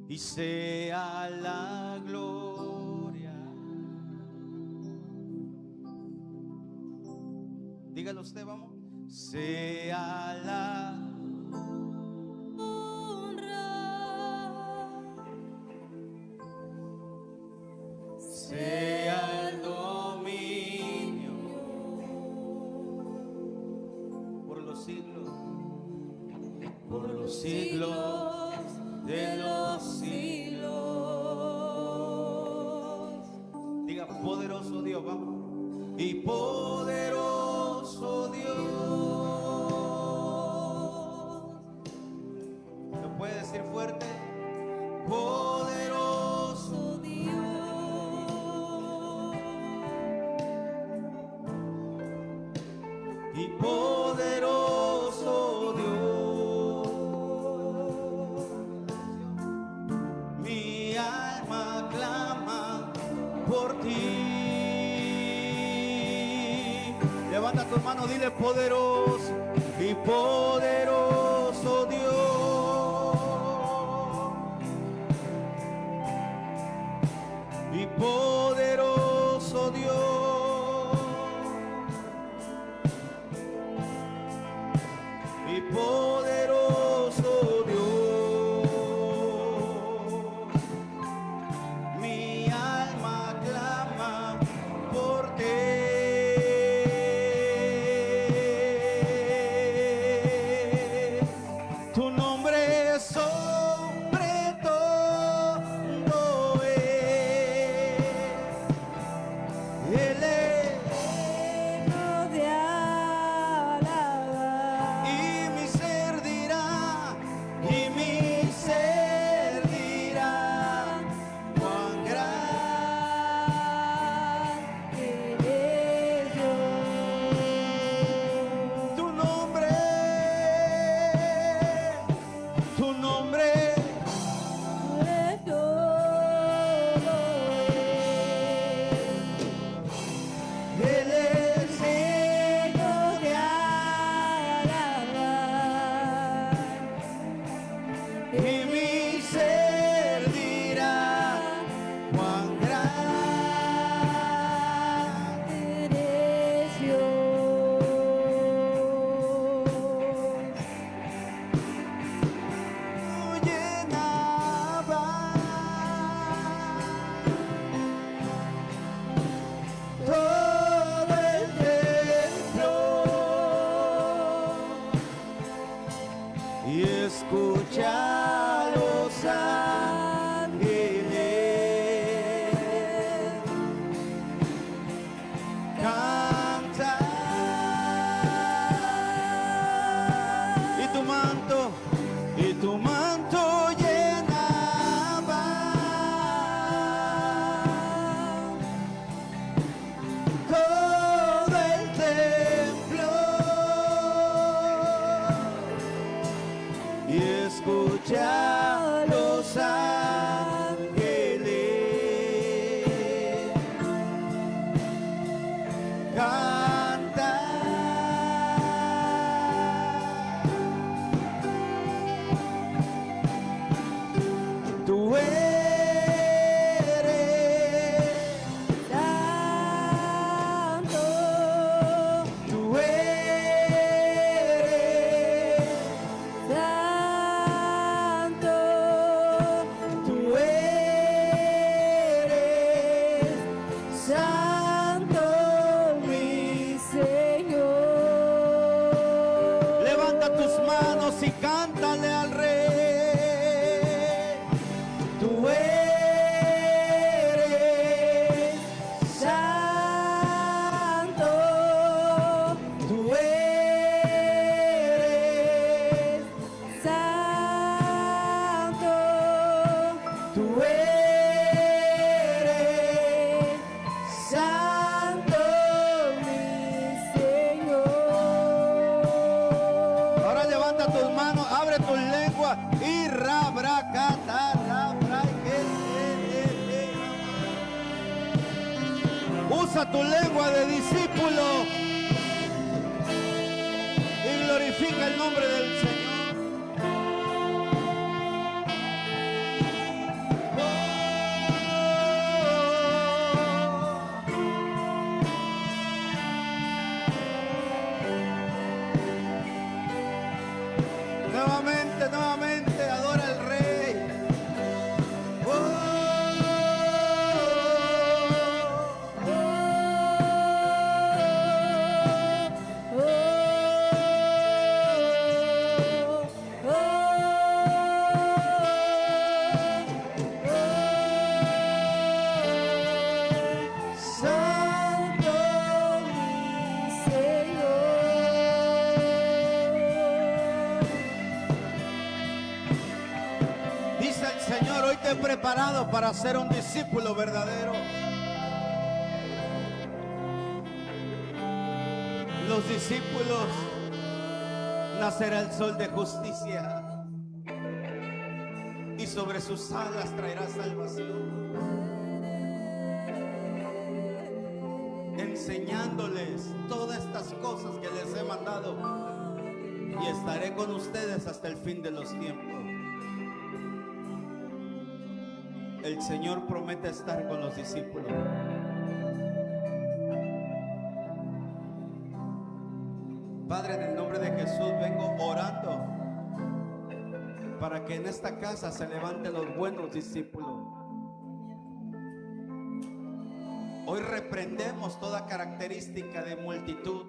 y sea la gloria. Dígalo usted, vamos. Sea la honra, sea el dominio por los siglos de los siglos. Diga, poderoso Dios, vamos. Y poderoso Dios. ¿Lo puede decir fuerte? Poderoso Dios. Y poderoso por ti. Levanta tu mano, dile poderoso y poderoso Dios. Y poderoso Dios. Y poderoso Dios. Mi alma clama por ti. Tu nombre es sobre todo es. Él es. Digno de alabar. Y mi ser dirá, y mi ser dirá, cuán grande Eres Dios. tu nombre, tu nombre. Sobre todo Él es digno de alabar. y mi ser dirá, cuán grande. Eres Dios. Llenaba todo el templo y escucha los ángeles cantar. Y tu manto llenaba todo el templo y escucha los ángeles cantar. Tú eres Santo, tú eres Santo, tú eres Santo, mi Señor. Levanta tus manos y cántale al Rey. Tú eres Santo, tú eres Santo, tú eres Santo, mi Señor. Ahora levanta tus manos, abre tus lenguas y rabracata, usa tu lengua de discípulo y glorifica el nombre del Señor. Nuevamente, nuevamente, adora al Rey. Santo, mi Señor. Dice el Señor, hoy te he preparado para ser un discípulo verdadero. Los discípulos nacerá el sol de justicia y sobre sus alas traerá salvación. enseñándoles todas estas cosas que les he mandado, y estaré con ustedes hasta el fin de los tiempos. El Señor promete estar con los discípulos. Padre, en el nombre de Jesús vengo orando para que en esta casa se levanten los buenos discípulos. Hoy reprendemos toda característica de multitud,